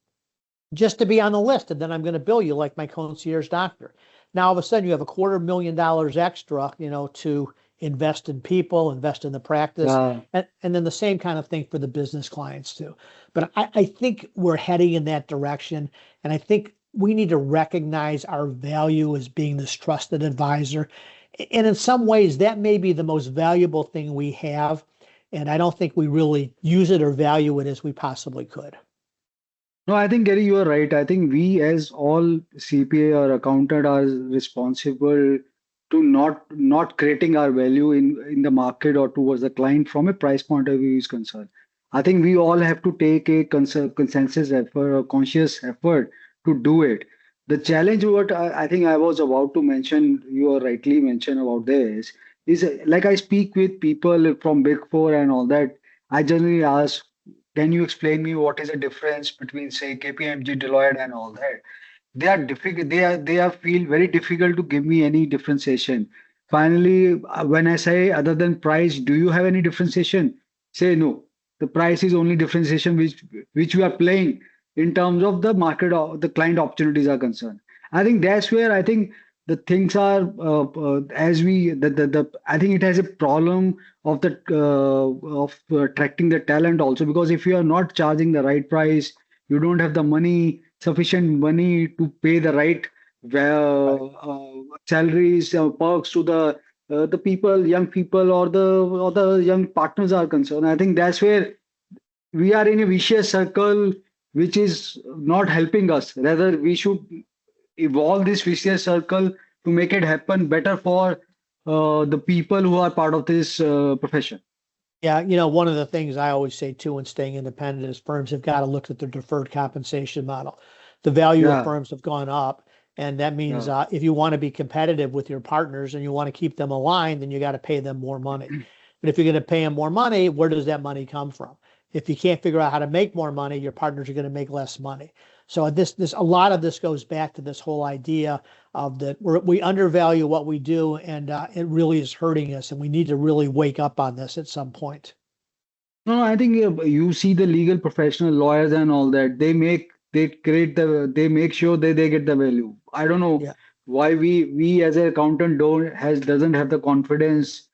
just to be on the list, and then I'm going to bill you like my concierge doctor. Now, all of a sudden, you have $250,000 extra, to invest in people, invest in the practice, Yeah. and then the same kind of thing for the business clients too. But I think we're heading in that direction, and I think we need to recognize our value as being this trusted advisor. And in some ways, that may be the most valuable thing we have, and I don't think we really use it or value it as we possibly could. No, I think Gary, you are right. I think we as all CPA or accountant are responsible to not creating our value in the market or towards the client from a price point of view is concerned. I think we all have to take a consensus effort or conscious effort to do it. The challenge what I think I was about to mention, you are rightly mentioned about this, is like I speak with people from Big Four and all that. I generally ask, can you explain me what is the difference between, say, KPMG, Deloitte, and all that? They are difficult. They are feel very difficult to give me any differentiation. Finally, when I say other than price, do you have any differentiation? Say no. The price is only differentiation which we are playing in terms of the market or the client opportunities are concerned. I think that's where I think the things are as we the I think it has a problem of the of attracting the talent also, because if you are not charging the right price, you don't have the money, sufficient money to pay the right Right. salaries, perks to the people, young people, or the young partners are concerned. I think that's where we are in a vicious circle, which is not helping us. Rather, we should evolve this vicious circle to make it happen better for the people who are part of this profession. Yeah, one of the things I always say too in staying independent is firms have got to look at their deferred compensation model. The value of Yeah, firms have gone up, and that means yeah, if you want to be competitive with your partners and you want to keep them aligned, then you got to pay them more money. But if you're going to pay them more money, where does that money come from? If you can't figure out how to make more money, your partners are going to make less money. So this a lot of this goes back to this whole idea of that we undervalue what we do, and it really is hurting us, and we need to really wake up on this at some point. no, I think you see the legal professional lawyers and all that. They make sure that they get the value. I don't know Yeah, why we as an accountant don't has doesn't have the confidence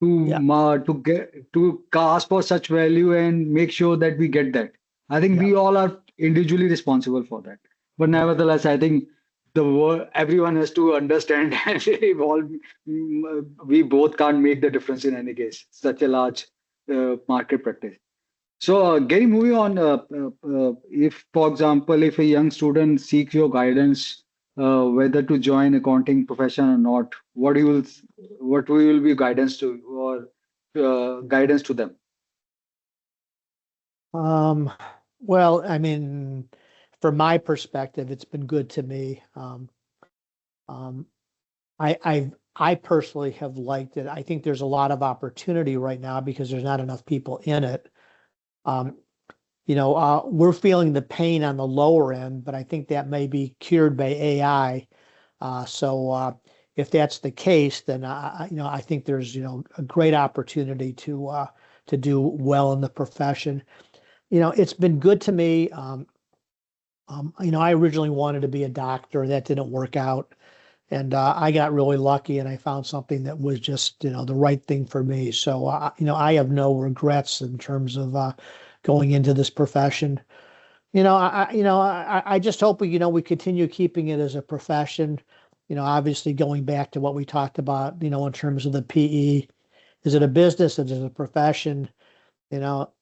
yeah, to get to ask for such value and make sure that we get that. I think yeah, we all are individually responsible for that. But nevertheless, I think the world, everyone has to understand and evolve. We both can't make the difference in any case. Such a large market practice. So, Gary, moving on, if, for example, if a young student seeks your guidance, whether to join accounting profession or not, what will be guidance to or guidance to them? um, well, I mean, from my perspective, it's been good to me. Um, I personally have liked it. I think there's a lot of opportunity right now because there's not enough people in it. Um, we're feeling the pain on the lower end, but I think that may be cured by AI. So if that's the case, then I think there's a great opportunity to do well in the profession. It's been good to me. I originally wanted to be a doctor. That didn't work out. And I got really lucky and I found something that was just, the right thing for me. So, I have no regrets in terms of going into this profession. I just hope we continue keeping it as a profession. Obviously going back to what we talked about, in terms of the PE, is it a business? Is it a profession? You know,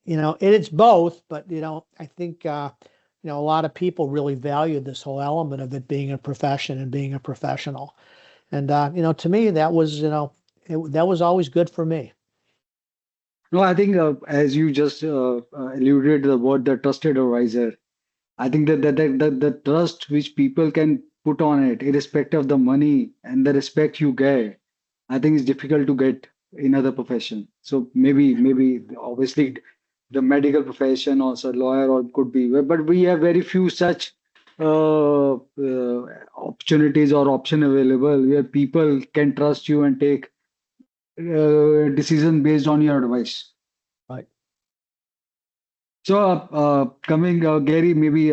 it's both, but I think a lot of people really value this whole element of it being a profession and being a professional. And to me, that was that was always good for me. No, I think as you just alluded the word the trusted advisor. I think the trust which people can put on it, irrespective of the money and the respect you get, I think is difficult to get in other profession. So maybe obviously the medical profession also lawyer or could be, but we have very few such opportunities or option available where people can trust you and take decision based on your advice. Right. So, coming, Gary, maybe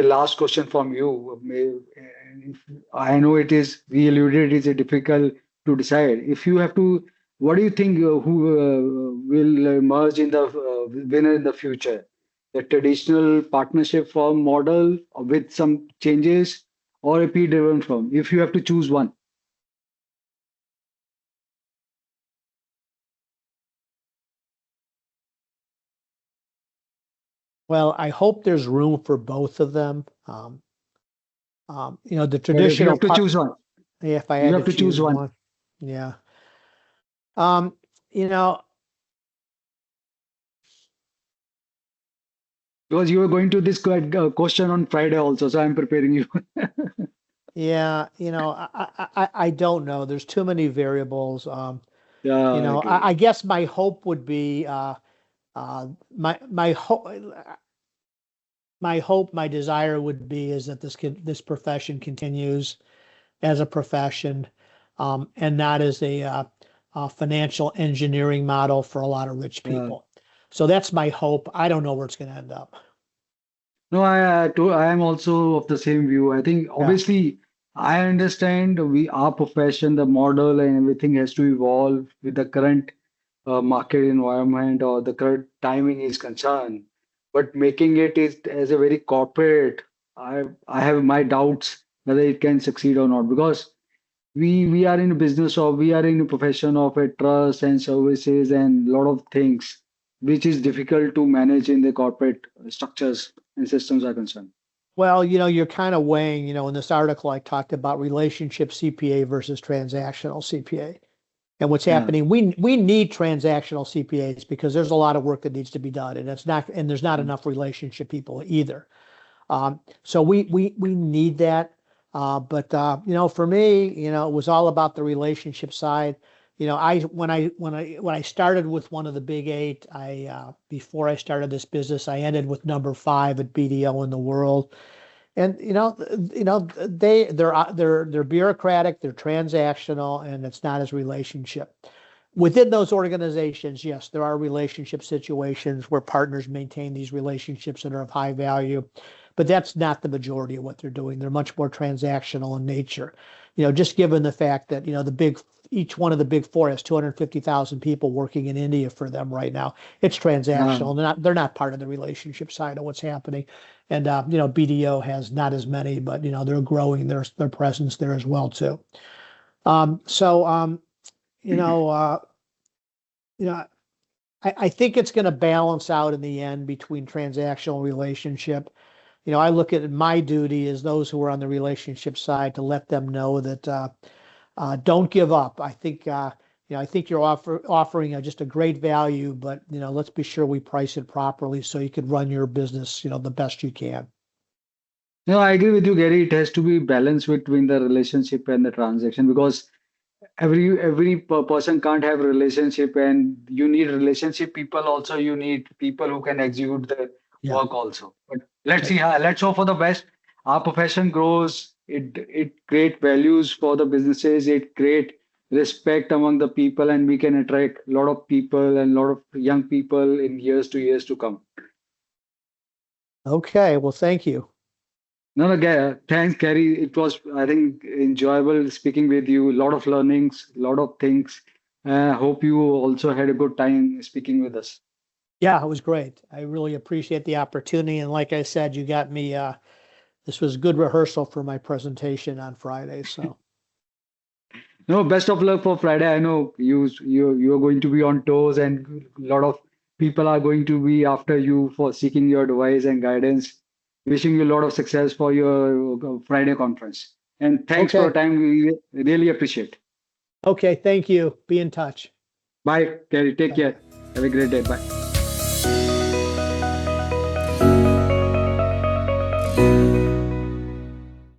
last question from you. I know it is, we alluded, it is difficult to decide. If you have to, what do you think who will emerge in the winner in the future? The traditional partnership firm model with some changes, or a P-driven firm? If you have to choose one. Well, I hope there's room for both of them. The But if you traditional have to part, choose one, if I you had to have to choose choose one. one, yeah. Um, you know, Because you were going to this question on Friday also, so I'm preparing you. yeah, I don't know. There's too many variables. Yeah, I agree. I guess my hope would be my hope my desire would be is that this profession continues as a profession, and not as a financial engineering model for a lot of rich Yeah. people. So that's my hope. I don't know where it's going to end up. No, I am also of the same view. I think Yeah. obviously I understand our profession, the model and everything has to evolve with the current market environment or the current timing is concerned. But making it is as a very corporate, I have my doubts whether it can succeed or not because we are in a business of we are in a profession of a trust and services and lot of things which is difficult to manage in the corporate structures and systems are concerned. Well, you're kind of weighing, in this article I talked about relationship CPA versus transactional CPA. And what's Yeah. happening, we need transactional CPAs because there's a lot of work that needs to be done, and there's not enough relationship people either. So we need that. But for me, it was all about the relationship side. I when I started with one of the big eight, before I started this business, I ended with number 5 at BDO in the world. And they're bureaucratic, they're transactional, and it's not as relationship. Within those organizations, yes, there are relationship situations where partners maintain these relationships that are of high value, but that's not the majority of what they're doing. They're much more transactional in nature. Just given the fact that, each one of the big four has 250,000 people working in India for them right now. It's Yeah. transactional. They're not part of the relationship side of what's happening. And BDO has not as many, but they're growing their presence there as well too. So you know, uh, you know, I think it's going to balance out in the end between transactional and relationship. I look at my duty as those who are on the relationship side to let them know that don't give up. I think you're offering just a great value, but let's be sure we price it properly so you can run your business, the best you can. No, I agree with you, Gary. It has to be balanced between the relationship and the transaction because every person can't have a relationship and you need relationship people also you need people who can execute the Yeah. work also, but let's see how let's hope for the best. Our profession grows, it create values for the businesses, it create respect among the people and we can attract a lot of people and a lot of young people in years to come. Okay. Well, thank you. No, no, thanks, Gary. It was, I think, enjoyable speaking with you. A lot of learnings, a lot of things. Hope you also had a good time speaking with us. Yeah, it was great. I really appreciate the opportunity. And like I said, you got me, this was good rehearsal for my presentation on Friday. So, No, best of luck for Friday. I know you're going to be on toes, and a lot of people are going to be after you for seeking your advice and guidance. Wishing you a lot of success for your Friday conference. And thanks for your okay. time. We really appreciate. Okay. Thank you. Be in touch. Bye, Gary. Take Bye bye. care. Have a great day. Bye.